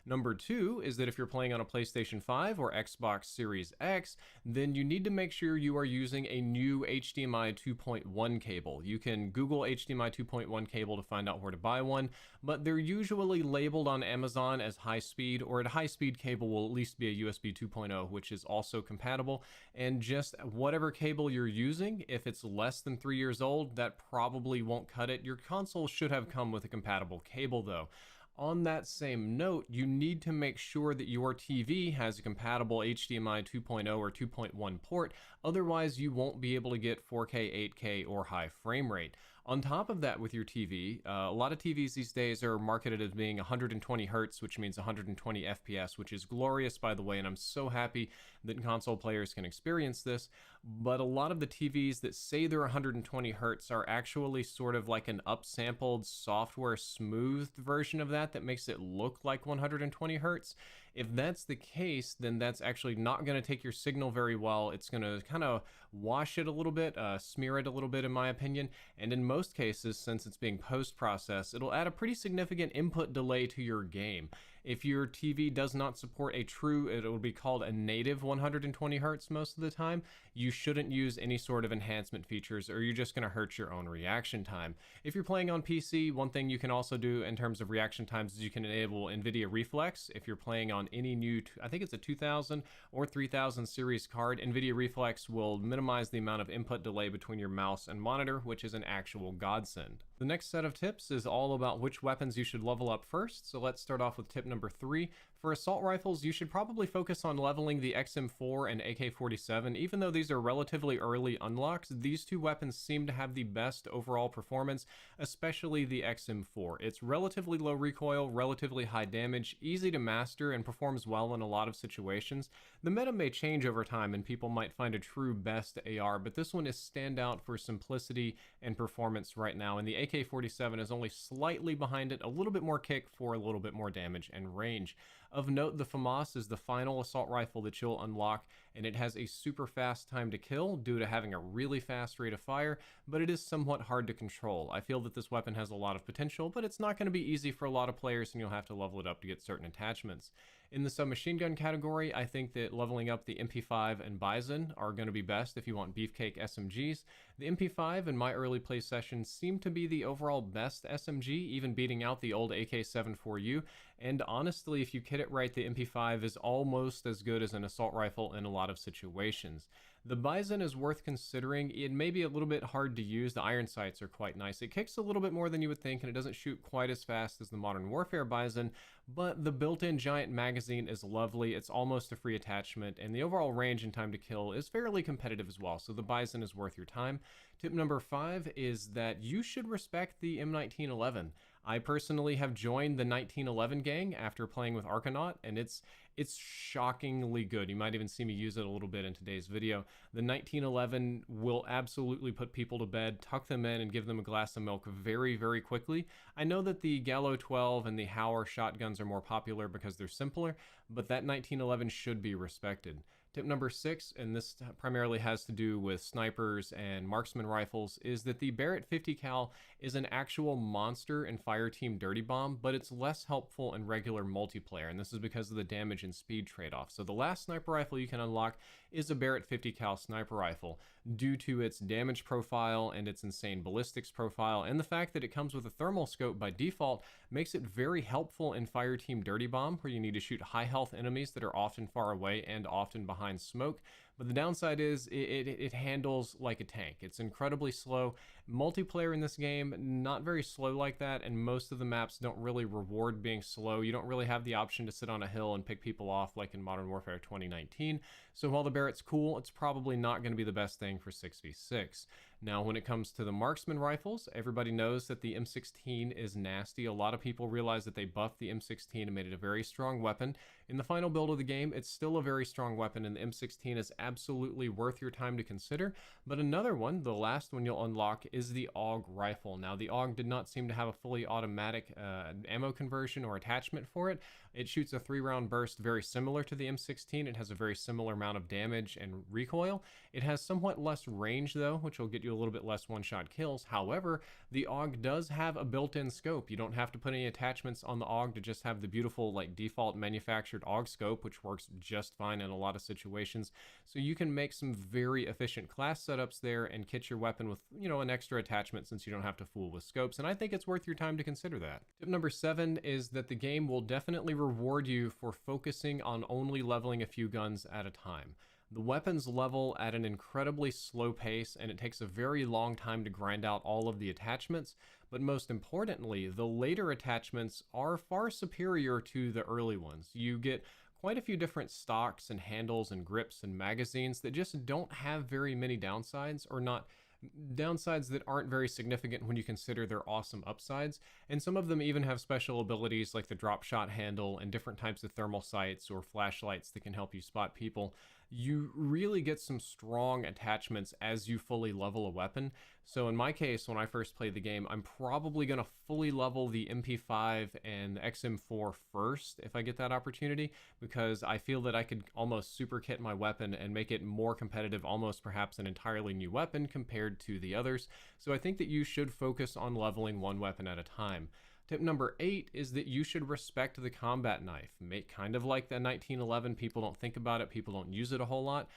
Number 2 is that if you're playing on a PlayStation 5 or Xbox Series X, then you need to make sure you are using a new HDMI 2.1 cable. You can Google HDMI 2.1 cable to find out where to buy one, but they're usually labeled on Amazon as high speed, or a high speed cable will at least be a USB 2.0, which is also compatible. And just whatever cable you're using, if it's less than 3 years old, that probably won't cut it. Your console should have come with a compatible cable though. On that same note, you need to make sure that your TV has a compatible HDMI 2.0 or 2.1 port, otherwise you won't be able to get 4K, 8K, or high frame rate. On top of that with your TV, a lot of TVs these days are marketed as being 120 Hz, which means 120 FPS, which is glorious by the way, and I'm so happy that console players can experience this. But a lot of the TVs that say they're 120 Hz are actually sort of like an upsampled software smoothed version of that makes it look like 120 Hz. If that's the case, then that's actually not going to take your signal very well. It's going to kind of wash it a little bit, smear it a little bit in my opinion, and in most cases, since it's being post-processed, it'll add a pretty significant input delay to your game. If your TV does not support a true, it will be called a native 120 Hz most of the time, you shouldn't use any sort of enhancement features or you're just going to hurt your own reaction time. If you're playing on PC, one thing you can also do in terms of reaction times is you can enable NVIDIA Reflex. If you're playing on any new, I think it's a 2000 or 3000 series card, NVIDIA Reflex will minimize the amount of input delay between your mouse and monitor, which is an actual godsend. The next set of tips is all about which weapons you should level up first, so let's start off with tip number 3. For assault rifles, you should probably focus on leveling the XM4 and AK-47. Even though these are relatively early unlocks, these 2 weapons seem to have the best overall performance, especially the XM4. It's relatively low recoil, relatively high damage, easy to master, and performs well in a lot of situations. The meta may change over time and people might find a true best AR, but this one is standout for simplicity and performance right now, and the AK-47 is only slightly behind it, a little bit more kick for a little bit more damage and range. Of note, the FAMAS is the final assault rifle that you'll unlock, and it has a super fast time to kill due to having a really fast rate of fire, but it is somewhat hard to control. I feel that this weapon has a lot of potential, but it's not going to be easy for a lot of players, and you'll have to level it up to get certain attachments. In the submachine gun category, I think that leveling up the MP5 and Bison are going to be best if you want beefcake SMGs. The MP5 in my early play sessions seemed to be the overall best SMG, even beating out the old AK-74U, and honestly, if you kit it right, the MP5 is almost as good as an assault rifle in a lot of situations. The Bison is worth considering. It may be a little bit hard to use. The iron sights are quite nice. It kicks a little bit more than you would think, and it doesn't shoot quite as fast as the Modern Warfare Bison, but the built-in giant magazine is lovely. It's almost a free attachment, and the overall range and time to kill is fairly competitive as well, so the Bison is worth your time. Tip number 5 is that you should respect the M1911. I personally have joined the 1911 gang after playing with Arcanaut, and it's shockingly good. You might even see me use it a little bit in today's video. The 1911 will absolutely put people to bed, tuck them in, and give them a glass of milk very, very quickly. I know that the Gallo 12 and the Hauer shotguns are more popular because they're simpler, but that 1911 should be respected. Tip number 6, and this primarily has to do with snipers and marksman rifles, is that the Barrett 50 cal is an actual monster in Fireteam Dirty Bomb, but it's less helpful in regular multiplayer, and this is because of the damage and speed trade-off. So the last sniper rifle you can unlock is a Barrett 50 cal sniper rifle due to its damage profile and its insane ballistics profile, and the fact that it comes with a thermal scope by default makes it very helpful in Fireteam Dirty Bomb, where you need to shoot high health enemies that are often far away and often behind smoke. But the downside is it handles like a tank. It's incredibly slow. Multiplayer in this game, not very slow like that, and most of the maps don't really reward being slow. You don't really have the option to sit on a hill and pick people off like in Modern Warfare 2019. So while the Barrett's cool, it's probably not going to be the best thing for 6v6. Now, when it comes to the marksman rifles, everybody knows that the M16 is nasty. A lot of people realize that they buffed the M16 and made it a very strong weapon. In the final build of the game, it's still a very strong weapon, and the M16 is absolutely worth your time to consider. But another one, the last one you'll unlock, is the AUG rifle. Now, the AUG did not seem to have a fully automatic ammo conversion or attachment for it. It shoots a 3-round burst very similar to the M16. It has a very similar amount of damage and recoil. It has somewhat less range, though, which will get you a little bit less one-shot kills. However, the AUG does have a built-in scope. You don't have to put any attachments on the AUG to just have the beautiful, like, default manufactured AUG scope, which works just fine in a lot of situations. So you can make some very efficient class setups there and kit your weapon with, you know, an extra attachment since you don't have to fool with scopes, and I think it's worth your time to consider that. Tip number 7 is that the game will definitely reward you for focusing on only leveling a few guns at a time. The weapons level at an incredibly slow pace, and it takes a very long time to grind out all of the attachments, but most importantly, the later attachments are far superior to the early ones. You get quite a few different stocks and handles and grips and magazines that just don't have very many downsides, or not downsides that aren't very significant when you consider their awesome upsides, and some of them even have special abilities like the drop shot handle and different types of thermal sights or flashlights that can help you spot people. You really get some strong attachments as you fully level a weapon. So in my case, when I first played the game, I'm probably going to fully level the MP5 and the XM4 first if I get that opportunity, because I feel that I could almost super kit my weapon and make it more competitive, almost perhaps an entirely new weapon compared to the others. So I think that you should focus on leveling one weapon at a time. Tip number 8 is that you should respect the combat knife. Make kind of like the 1911, people don't think about it, people don't use it a whole lot.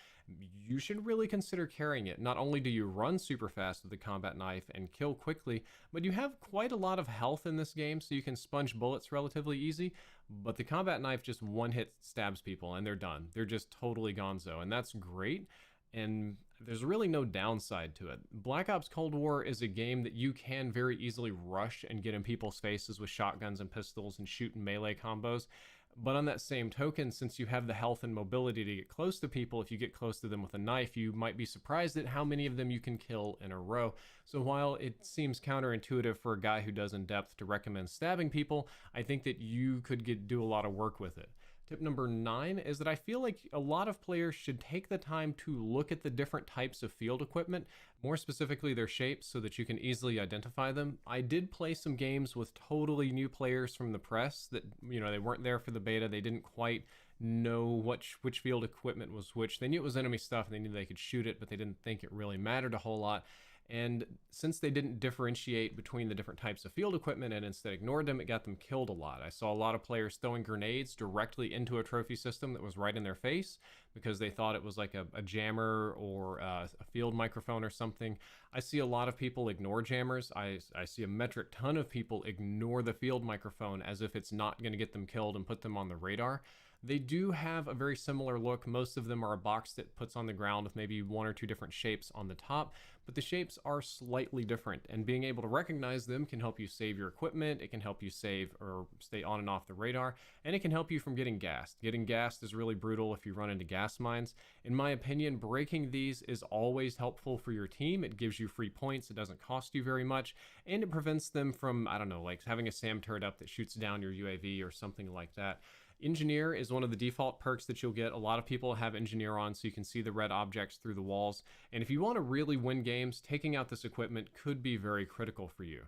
You should really consider carrying it. Not only do you run super fast with the combat knife and kill quickly, but you have quite a lot of health in this game, so you can sponge bullets relatively easy, but the combat knife just one hit stabs people and they're done. They're just totally gonzo, and that's great. And there's really no downside to it. Black Ops Cold War is a game that you can very easily rush and get in people's faces with shotguns and pistols and shoot in melee combos. But on that same token, since you have the health and mobility to get close to people, if you get close to them with a knife, you might be surprised at how many of them you can kill in a row. So while it seems counterintuitive for a guy who does in depth to recommend stabbing people, I think that you could do a lot of work with it. Tip number 9 is that I feel like a lot of players should take the time to look at the different types of field equipment, more specifically their shapes, so that you can easily identify them. I did play some games with totally new players from the press that, they weren't there for the beta. They didn't quite know which field equipment was which. They knew it was enemy stuff and they knew they could shoot it, but they didn't think it really mattered a whole lot. And since they didn't differentiate between the different types of field equipment and instead ignored them, it got them killed a lot. I saw a lot of players throwing grenades directly into a trophy system that was right in their face because they thought it was like a jammer or a field microphone or something. I see a lot of people ignore jammers. I see a metric ton of people ignore the field microphone as if it's not going to get them killed and put them on the radar. They do have a very similar look. Most of them are a box that puts on the ground with maybe 1 or 2 different shapes on the top, but the shapes are slightly different, and being able to recognize them can help you save your equipment. It can help you save or stay on and off the radar, and it can help you from getting gassed. Getting gassed is really brutal if you run into gas mines. In my opinion, breaking these is always helpful for your team. It gives you free points, it doesn't cost you very much, and it prevents them from, I don't know, like having a SAM turret up that shoots down your UAV or something like that. Engineer is one of the default perks that you'll get. A lot of people have Engineer on so you can see the red objects through the walls. And if you want to really win games, taking out this equipment could be very critical for you.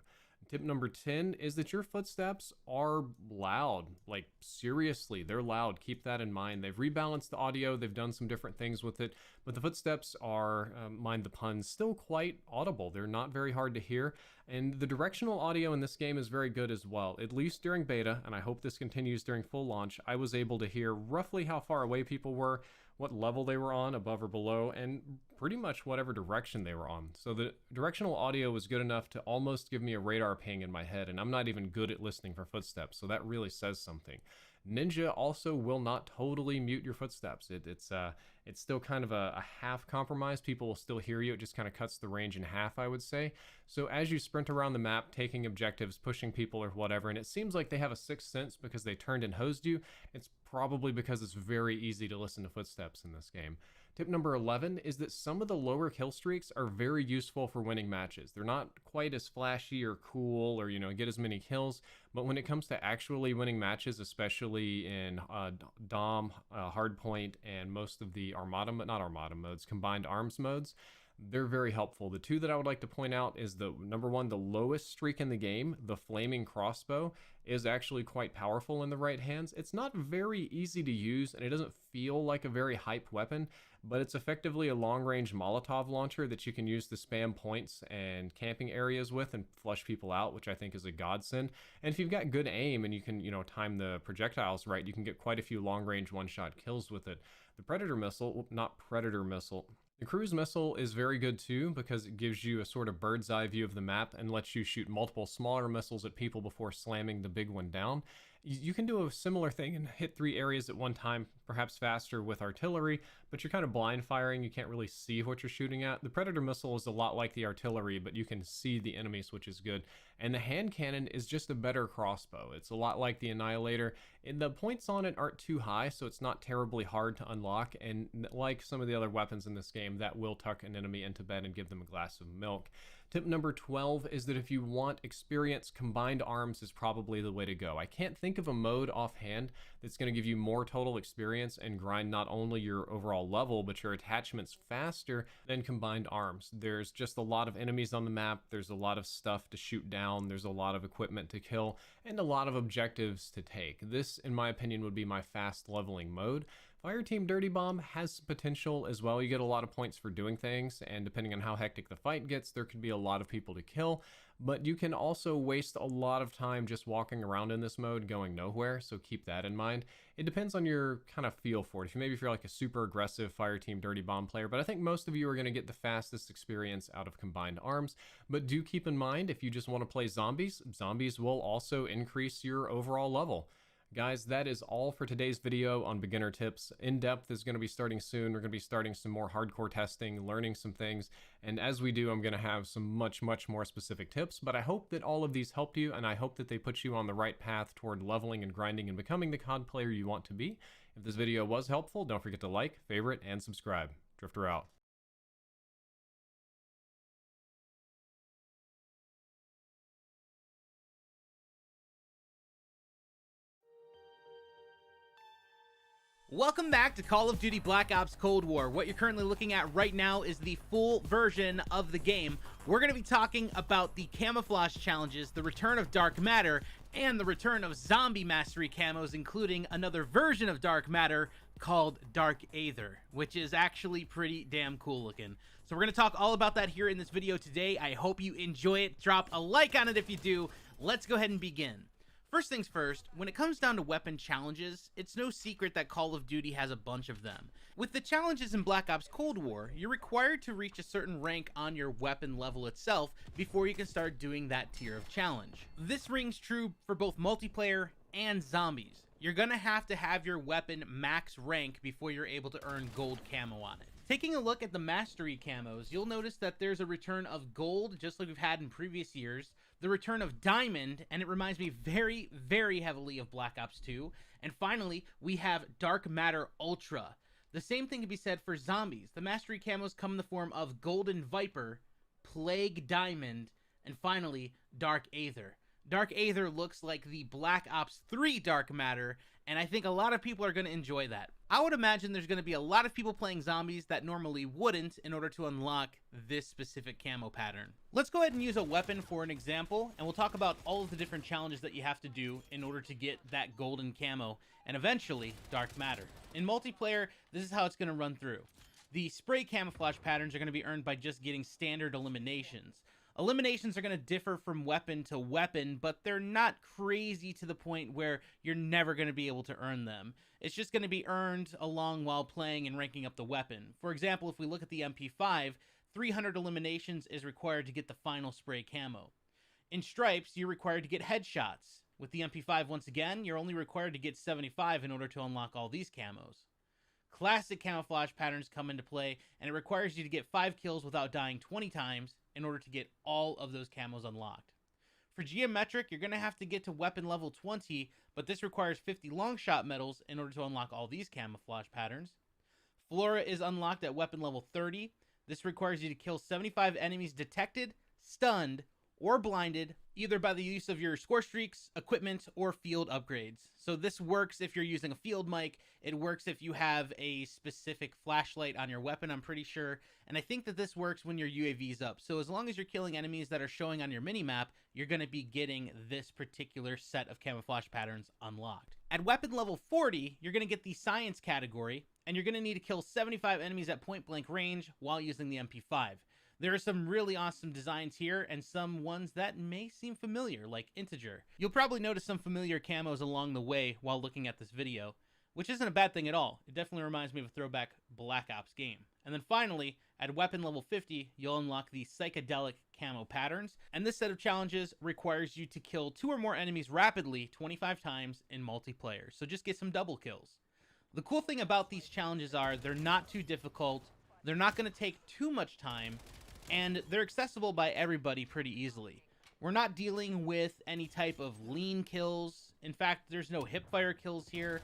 Tip number 10 is that your footsteps are loud. Like, seriously, they're loud. Keep that in mind. They've rebalanced the audio. They've done some different things with it, but the footsteps are, mind the puns, still quite audible. They're not very hard to hear, and the directional audio in this game is very good as well. At least during beta, and I hope this continues during full launch, I was able to hear roughly how far away people were, what level they were on, above or below, and pretty much whatever direction they were on. So the directional audio was good enough to almost give me a radar ping in my head, and I'm not even good at listening for footsteps, so that really says something. Ninja also will not totally mute your footsteps. It's still kind of a half compromise. People will still hear you. It just kind of cuts the range in half, I would say. So as you sprint around the map, taking objectives, pushing people or whatever, and it seems like they have a sixth sense because they turned and hosed you, it's probably because it's very easy to listen to footsteps in this game. Tip number 11 is that some of the lower kill streaks are very useful for winning matches. They're not quite as flashy or cool or, get as many kills, but when it comes to actually winning matches, especially in Dom, Hardpoint, and most of the combined arms modes, they're very helpful. The 2 that I would like to point out is the number 1, the lowest streak in the game, the flaming crossbow, is actually quite powerful in the right hands. It's not very easy to use and it doesn't feel like a very hype weapon, but it's effectively a long-range Molotov launcher that you can use to spam points and camping areas with and flush people out, which I think is a godsend. And if you've got good aim and you can, time the projectiles right, you can get quite a few long-range one-shot kills with it. The Predator missile, the cruise missile is very good too because it gives you a sort of bird's eye view of the map and lets you shoot multiple smaller missiles at people before slamming the big one down. You can do a similar thing and hit 3 areas at one time, perhaps faster with artillery, but you're kind of blind firing. You can't really see what you're shooting at. The Predator missile is a lot like the artillery, but you can see the enemies, which is good. And the hand cannon is just a better crossbow. It's a lot like the Annihilator. And the points on it aren't too high, so it's not terribly hard to unlock. And like some of the other weapons in this game, that will tuck an enemy into bed and give them a glass of milk. Tip number 12 is that if you want experience, combined arms is probably the way to go. I can't think of a mode offhand that's going to give you more total experience and grind not only your overall level, but your attachments faster than combined arms. There's just a lot of enemies on the map. There's a lot of stuff to shoot down. There's a lot of equipment to kill and a lot of objectives to take. This, in my opinion, would be my fast leveling mode. Fireteam Dirty Bomb has potential as well. You get a lot of points for doing things, and depending on how hectic the fight gets, there could be a lot of people to kill, but you can also waste a lot of time just walking around in this mode going nowhere, so keep that in mind. It depends on your kind of feel for it. If you're like a super aggressive Fireteam Dirty Bomb player, but I think most of you are going to get the fastest experience out of combined arms. But do keep in mind, if you just want to play zombies, zombies will also increase your overall level. Guys, that is all for today's video on beginner tips. In-depth is going to be starting soon. We're going to be starting some more hardcore testing, learning some things, and as we do, I'm going to have some much more specific tips, but I hope that all of these helped you, and I hope that they put you on the right path toward leveling and grinding and becoming the COD player you want to be. If this video was helpful, don't forget to like, favorite, and subscribe. Drifter out. Welcome back to Call of Duty Black Ops Cold War. What you're currently looking at right now is the full version of the game. We're going to be talking about the camouflage challenges, the return of Dark Matter, and the return of zombie mastery camos, including another version of Dark Matter called Dark Aether, which is actually pretty damn cool looking. So we're going to talk all about that here in this video today. I hope you enjoy it. Drop a like on it if you do. Let's go ahead and begin. First things first, when it comes down to weapon challenges, it's no secret that Call of Duty has a bunch of them. With the challenges in Black Ops Cold War, you're required to reach a certain rank on your weapon level itself before you can start doing that tier of challenge. This rings true for both multiplayer and zombies. You're gonna have to have your weapon max rank before you're able to earn gold camo on it. Taking a look at the mastery camos, you'll notice that there's a return of gold, just like we've had in previous years, the return of diamond, and it reminds me very, very heavily of Black Ops 2, and finally, we have Dark Matter Ultra. The same thing can be said for zombies. The mastery camos come in the form of Golden Viper, Plague Diamond, and finally, Dark Aether. Dark Aether looks like the Black Ops 3 Dark Matter, and I think a lot of people are going to enjoy that. I would imagine there's going to be a lot of people playing zombies that normally wouldn't in order to unlock this specific camo pattern. Let's go ahead and use a weapon for an example, and we'll talk about all of the different challenges that you have to do in order to get that golden camo, and eventually, Dark Matter. In multiplayer, this is how it's going to run through. The spray camouflage patterns are going to be earned by just getting standard eliminations. Eliminations are going to differ from weapon to weapon, but they're not crazy to the point where you're never going to be able to earn them. It's just going to be earned along while playing and ranking up the weapon. For example, if we look at the MP5, 300 eliminations is required to get the final spray camo. In Stripes, you're required to get headshots. With the MP5, once again, you're only required to get 75 in order to unlock all these camos. Classic camouflage patterns come into play, and it requires you to get 5 kills without dying 20 times in order to get all of those camos unlocked. For geometric, you're going to have to get to weapon level 20, but this requires 50 long shot medals in order to unlock all these camouflage patterns. Flora is unlocked at weapon level 30. This requires you to kill 75 enemies detected, stunned, or blinded, either by the use of your score streaks, equipment, or field upgrades. So this works if you're using a field mic, it works if you have a specific flashlight on your weapon, I'm pretty sure, and I think that this works when your UAV's up. So as long as you're killing enemies that are showing on your minimap, you're going to be getting this particular set of camouflage patterns unlocked. At weapon level 40, you're going to get the science category, and you're going to need to kill 75 enemies at point blank range while using the MP5. There are some really awesome designs here, and some ones that may seem familiar, like Integer. You'll probably notice some familiar camos along the way while looking at this video, which isn't a bad thing at all. It definitely reminds me of a throwback Black Ops game. And then finally, at weapon level 50, you'll unlock the psychedelic camo patterns, and this set of challenges requires you to kill 2 or more enemies rapidly 25 times in multiplayer, so just get some double kills. The cool thing about these challenges are they're not too difficult, they're not going to take too much time, and they're accessible by everybody pretty easily. We're not dealing with any type of lean kills. In fact, there's no hipfire kills here.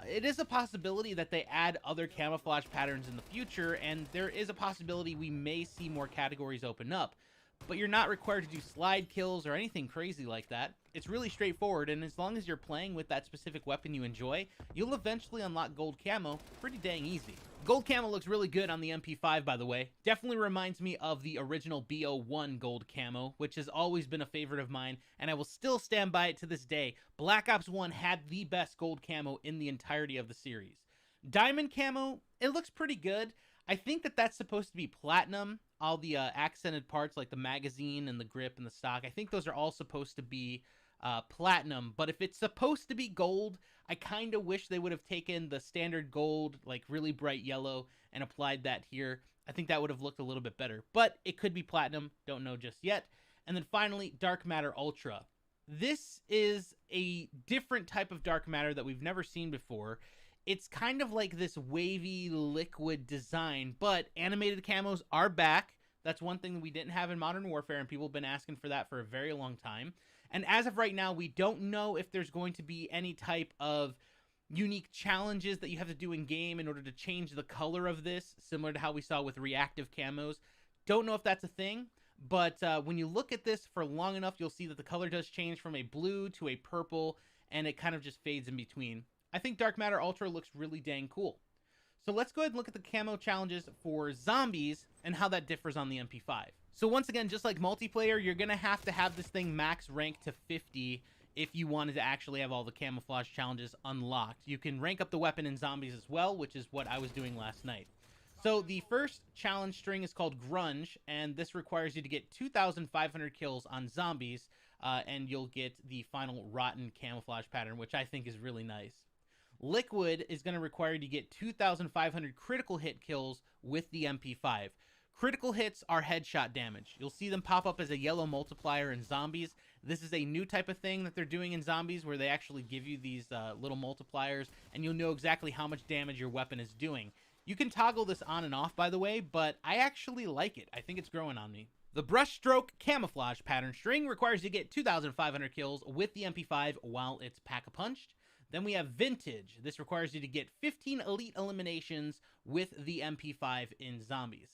It is a possibility that they add other camouflage patterns in the future, and there is a possibility we may see more categories open up. But you're not required to do slide kills or anything crazy like that. It's really straightforward, and as long as you're playing with that specific weapon you enjoy, you'll eventually unlock gold camo pretty dang easy. Gold camo looks really good on the MP5, by the way. Definitely reminds me of the original BO1 gold camo, which has always been a favorite of mine, and I will still stand by it to this day. Black Ops 1 had the best gold camo in the entirety of the series. Diamond camo, it looks pretty good. I think that that's supposed to be platinum. All the accented parts like the magazine and the grip and the stock, I think those are all supposed to be platinum. But if it's supposed to be gold, I kind of wish they would have taken the standard gold, like really bright yellow, and applied that here. I think that would have looked a little bit better. But it could be platinum, don't know just yet. And then finally, Dark Matter Ultra. This is a different type of dark matter that we've never seen before. It's kind of like this wavy liquid design, but animated camos are back. That's one thing that we didn't have in Modern Warfare, and people have been asking for that for a very long time. And as of right now, we don't know if there's going to be any type of unique challenges that you have to do in game in order to change the color of this, similar to how we saw with reactive camos. Don't know if that's a thing, but when you look at this for long enough, you'll see that the color does change from a blue to a purple, and it kind of just fades in between. I think Dark Matter Ultra looks really dang cool. So let's go ahead and look at the camo challenges for zombies and how that differs on the MP5. So once again, just like multiplayer, you're going to have this thing max rank to 50 if you wanted to actually have all the camouflage challenges unlocked. You can rank up the weapon in zombies as well, which is what I was doing last night. So the first challenge string is called Grunge, and this requires you to get 2,500 kills on zombies, and you'll get the final Rotten camouflage pattern, which I think is really nice. Liquid is going to require you to get 2,500 critical hit kills with the MP5. Critical hits are headshot damage. You'll see them pop up as a yellow multiplier in zombies. This is a new type of thing that they're doing in zombies where they actually give you these little multipliers, and you'll know exactly how much damage your weapon is doing. You can toggle this on and off, by the way, but I actually like it. I think it's growing on me. The Brushstroke camouflage pattern string requires you to get 2,500 kills with the MP5 while it's pack-a-punched. Then we have Vintage. This requires you to get 15 elite eliminations with the MP5 in zombies.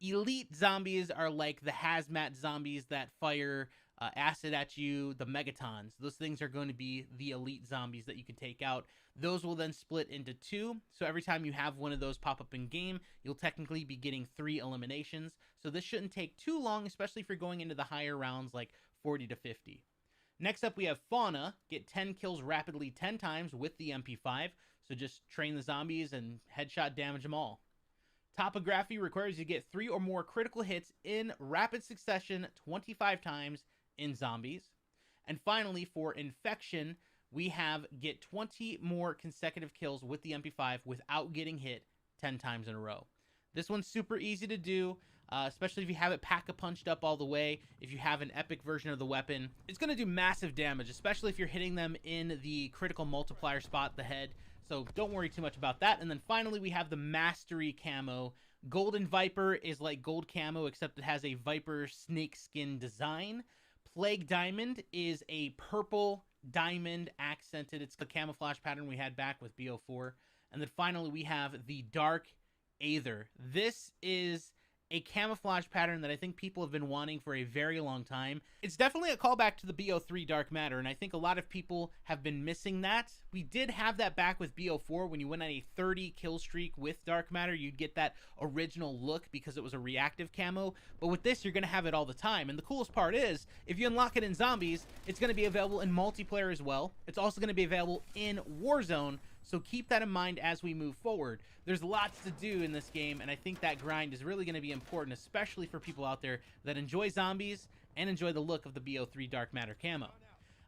Elite zombies are like the hazmat zombies that fire acid at you, the megatons. Those things are going to be the elite zombies that you can take out. Those will then split into two. So every time you have one of those pop up in game, you'll technically be getting 3 eliminations. So this shouldn't take too long, especially if you're going into the higher rounds like 40 to 50. Next up, we have Fauna. Get 10 kills rapidly 10 times with the MP5. So just train the zombies and headshot damage them all. Topography requires you to get 3 or more critical hits in rapid succession 25 times in zombies. And finally, for Infection, we have get 20 more consecutive kills with the MP5 without getting hit 10 times in a row. This one's super easy to do, especially if you have it pack-a-punched up all the way. If you have an epic version of the weapon, it's going to do massive damage, especially if you're hitting them in the critical multiplier spot, the head. So don't worry too much about that. And then finally, we have the Mastery camo. Golden Viper is like gold camo, except it has a Viper snake skin design. Plague Diamond is a purple diamond accented. It's the camouflage pattern we had back with BO4. And then finally, we have the Dark Aether. This is a camouflage pattern that I think people have been wanting for a very long time. It's definitely a callback to the BO3 Dark Matter, and I think a lot of people have been missing that. We did have that back with BO4 when you went on a 30 kill streak with Dark Matter. You'd get that original look because it was a reactive camo, but with this, you're going to have it all the time. And the coolest part is, if you unlock it in zombies, it's going to be available in multiplayer as well. It's also going to be available in Warzone, so keep that in mind as we move forward. There's lots to do in this game, and I think that grind is really going to be important, especially for people out there that enjoy zombies and enjoy the look of the BO3 Dark Matter camo.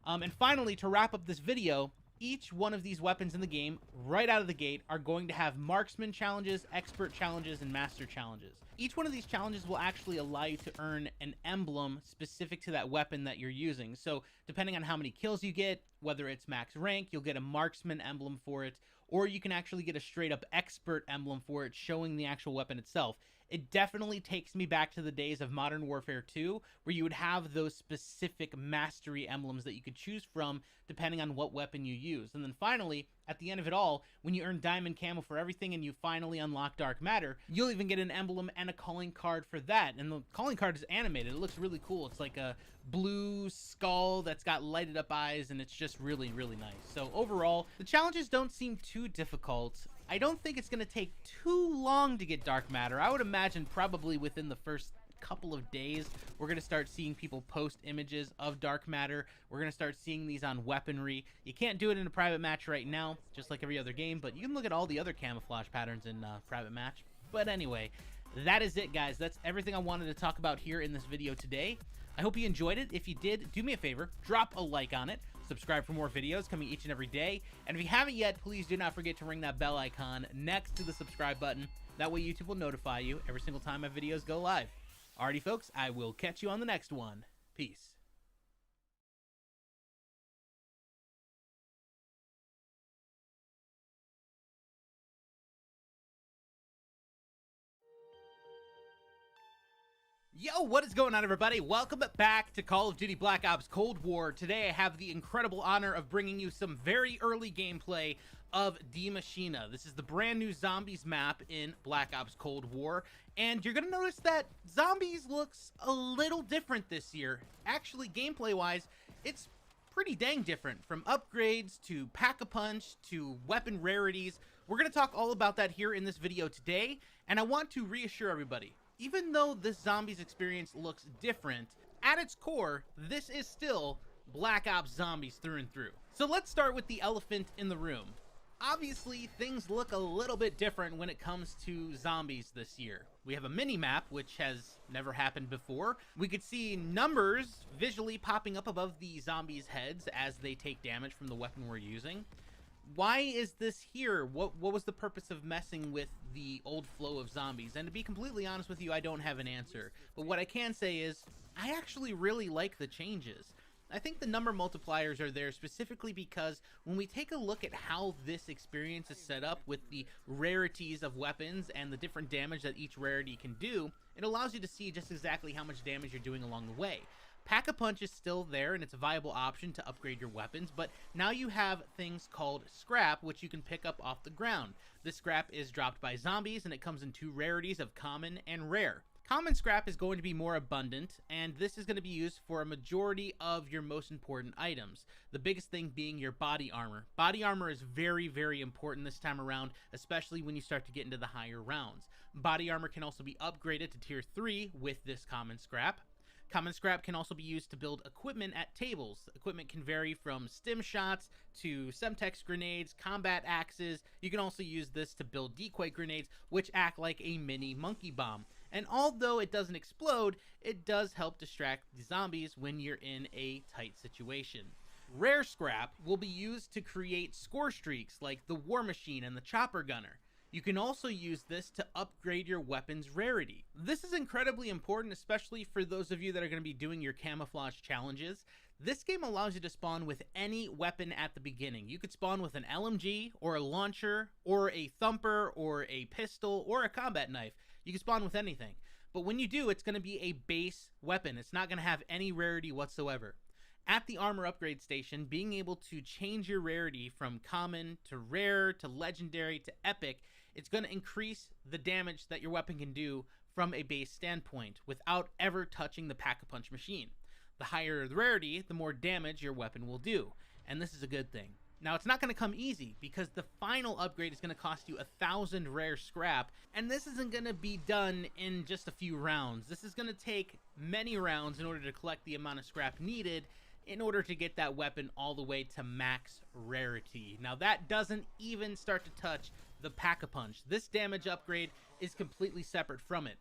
And finally, to wrap up this video, each one of these weapons in the game, right out of the gate, are going to have marksman challenges, expert challenges, and master challenges. Each one of these challenges will actually allow you to earn an emblem specific to that weapon that you're using. So depending on how many kills you get, whether it's max rank, you'll get a marksman emblem for it, or you can actually get a straight up expert emblem for it showing the actual weapon itself. It definitely takes me back to the days of Modern Warfare 2, where you would have those specific mastery emblems that you could choose from depending on what weapon you use. And then finally, at the end of it all, when you earn diamond camo for everything and you finally unlock Dark Matter, you'll even get an emblem and a calling card for that. And the calling card is animated. It looks really cool. It's like a blue skull that's got lighted up eyes, and it's just really, really nice. So overall, the challenges don't seem too difficult. I don't think it's going to take too long to get Dark Matter. I would imagine probably within the first couple of days, we're going to start seeing people post images of Dark Matter. We're going to start seeing these on weaponry. You can't do it in a private match right now, just like every other game, but you can look at all the other camouflage patterns in private match. But anyway, that is it, guys. That's everything I wanted to talk about here in this video today. I hope you enjoyed it. If you did, do me a favor, drop a like on it. Subscribe for more videos coming each and every day. And if you haven't yet, please do not forget to ring that bell icon next to the subscribe button. That way YouTube will notify you every single time my videos go live. Alrighty, folks, I will catch you on the next one. Peace. Yo, what is going on, everybody? Welcome back to Call of Duty Black Ops Cold War. Today I have the incredible honor of bringing you some very early gameplay of Die Maschine. This is the brand new Zombies map in Black Ops Cold War, and you're going to notice that Zombies looks a little different this year. Actually, gameplay-wise, it's pretty dang different, from upgrades to pack-a-punch to weapon rarities. We're going to talk all about that here in this video today, and I want to reassure everybody, even though this zombies experience looks different, at its core, this is still Black Ops Zombies through and through. So let's start with the elephant in the room. Obviously, things look a little bit different when it comes to zombies this year. We have a mini-map, which has never happened before. We could see numbers visually popping up above the zombies' heads as they take damage from the weapon we're using. Why is this here? What was the purpose of messing with the old flow of zombies? And to be completely honest with you, I don't have an answer. But what I can say is, I actually really like the changes. I think the number multipliers are there specifically because when we take a look at how this experience is set up with the rarities of weapons and the different damage that each rarity can do, it allows you to see just exactly how much damage you're doing along the way. Pack-a-punch is still there and it's a viable option to upgrade your weapons, but now you have things called scrap, which you can pick up off the ground. This scrap is dropped by zombies and it comes in two rarities of common and rare. Common scrap is going to be more abundant, and this is going to be used for a majority of your most important items. The biggest thing being your body armor. Body armor is very, very important this time around, especially when you start to get into the higher rounds. Body armor can also be upgraded to tier 3 with this common scrap. Common scrap can also be used to build equipment at tables. Equipment can vary from stim shots to semtex grenades, combat axes. You can also use this to build decoy grenades, which act like a mini monkey bomb. And although it doesn't explode, it does help distract the zombies when you're in a tight situation. Rare scrap will be used to create score streaks like the war machine and the chopper gunner. You can also use this to upgrade your weapon's rarity. This is incredibly important, especially for those of you that are going to be doing your camouflage challenges. This game allows you to spawn with any weapon at the beginning. You could spawn with an LMG or a launcher or a thumper or a pistol or a combat knife. You can spawn with anything. But when you do, it's going to be a base weapon. It's not going to have any rarity whatsoever. At the armor upgrade station, being able to change your rarity from common to rare to legendary to epic, it's going to increase the damage that your weapon can do from a base standpoint without ever touching the pack-a-punch machine. The higher the rarity, the more damage your weapon will do. And this is a good thing. Now, it's not going to come easy because the final upgrade is going to cost you 1,000 rare scrap, and this isn't going to be done in just a few rounds. This is going to take many rounds in order to collect the amount of scrap needed in order to get that weapon all the way to max rarity. Now, that doesn't even start to touch the pack-a-punch. This damage upgrade is completely separate from it.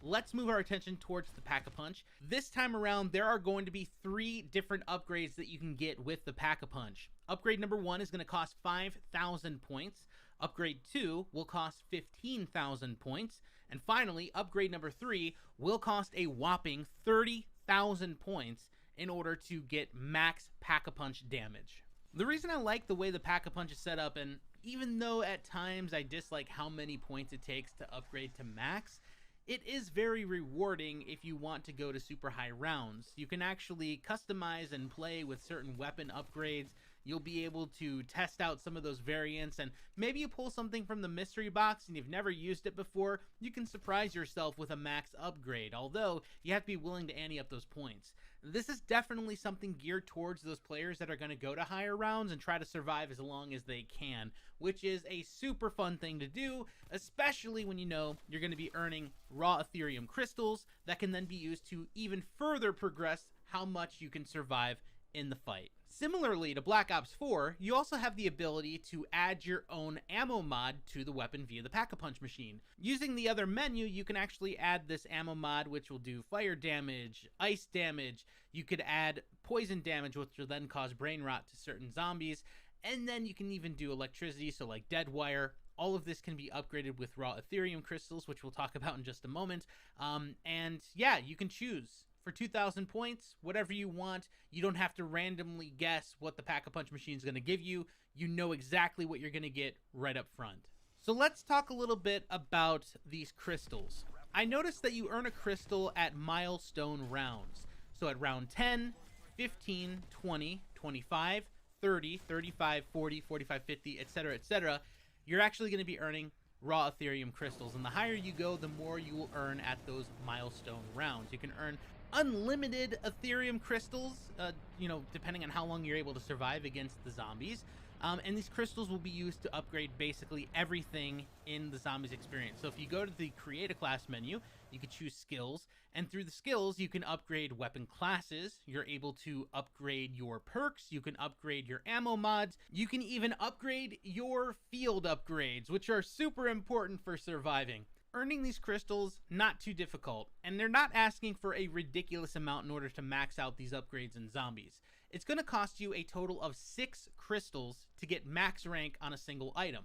Let's move our attention towards the pack-a-punch. This time around, there are going to be 3 different upgrades that you can get with the pack-a-punch. Upgrade number 1 is going to cost 5,000 points. Upgrade 2 will cost 15,000 points. And finally, upgrade number 3 will cost a whopping 30,000 points in order to get max pack-a-punch damage. The reason I like the way the pack-a-punch is set up, and even though at times I dislike how many points it takes to upgrade to max, it is very rewarding if you want to go to super high rounds. You can actually customize and play with certain weapon upgrades. You'll be able to test out some of those variants, and maybe you pull something from the mystery box and you've never used it before. You can surprise yourself with a max upgrade, although you have to be willing to ante up those points. This is definitely something geared towards those players that are going to go to higher rounds and try to survive as long as they can, which is a super fun thing to do, especially when you know you're going to be earning raw Ethereum crystals that can then be used to even further progress how much you can survive in the fight. Similarly to Black Ops 4, you also have the ability to add your own ammo mod to the weapon via the Pack-a-Punch machine. Using the other menu, you can actually add this ammo mod, which will do fire damage, ice damage. You could add poison damage, which will then cause brain rot to certain zombies. And then you can even do electricity, so like dead wire. All of this can be upgraded with raw Ethereum crystals, which we'll talk about in just a moment. And yeah, you can choose. For 2,000 points, whatever you want. You don't have to randomly guess what the Pack-a-Punch machine is going to give you. You know exactly what you're going to get right up front. So let's talk a little bit about these crystals. I noticed that you earn a crystal at milestone rounds. So at round 10, 15, 20, 25, 30, 35, 40, 45, 50, etc., etc., you're actually going to be earning raw Ethereum crystals. And the higher you go, the more you will earn at those milestone rounds. You can earn unlimited Ethereum crystals, depending on how long you're able to survive against the zombies. And these crystals will be used to upgrade basically everything in the zombies experience. So if you go to the create a class menu, you can choose skills, and through the skills you can upgrade weapon classes, you're able to upgrade your perks, you can upgrade your ammo mods, you can even upgrade your field upgrades, which are super important for surviving. Earning these crystals, not too difficult, and they're not asking for a ridiculous amount in order to max out these upgrades in zombies. It's going to cost you a total of 6 crystals to get max rank on a single item.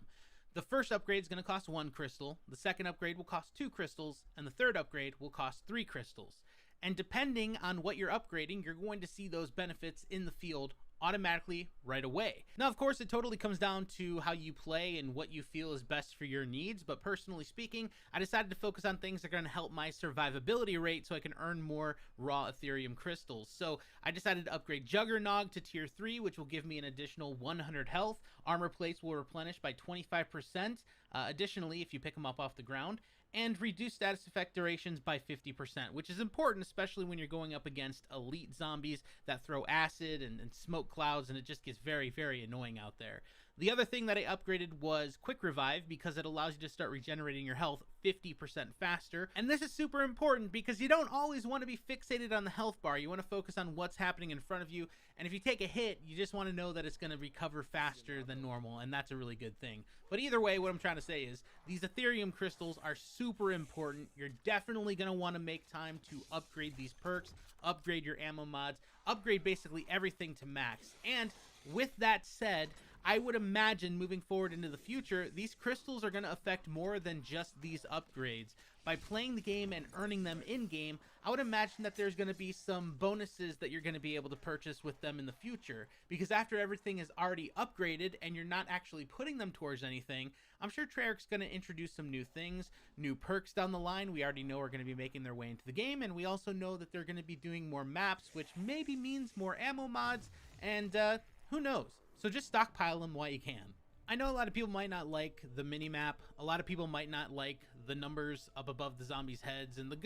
The first upgrade is going to cost 1 crystal, the second upgrade will cost 2 crystals, and the third upgrade will cost 3 crystals. And depending on what you're upgrading, you're going to see those benefits in the field automatically right away. Now, of course, it totally comes down to how you play and what you feel is best for your needs, but personally speaking, I decided to focus on things that are going to help my survivability rate so I can earn more raw Ethereum crystals. So I decided to upgrade Juggernog to tier 3, which will give me an additional 100 health. Armor plates will replenish by 25%, additionally if you pick them up off the ground, and reduce status effect durations by 50%, which is important, especially when you're going up against elite zombies that throw acid and smoke clouds, and it just gets very, very annoying out there. The other thing that I upgraded was Quick Revive, because it allows you to start regenerating your health 50% faster. And this is super important because you don't always want to be fixated on the health bar. You want to focus on what's happening in front of you. And if you take a hit, you just want to know that it's going to recover faster than normal. And that's a really good thing. But either way, what I'm trying to say is these Ethereum crystals are super important. You're definitely going to want to make time to upgrade these perks, upgrade your ammo mods, upgrade basically everything to max. And with that said, I would imagine moving forward into the future, these crystals are going to affect more than just these upgrades. By playing the game and earning them in-game, I would imagine that there's going to be some bonuses that you're going to be able to purchase with them in the future. Because after everything is already upgraded and you're not actually putting them towards anything, I'm sure Treyarch's going to introduce some new things, new perks down the line we already know are going to be making their way into the game, and we also know that they're going to be doing more maps, which maybe means more ammo mods, and who knows? So just stockpile them while you can. I know a lot of people might not like the minimap, a lot of people might not like the numbers up above the zombies' heads, and the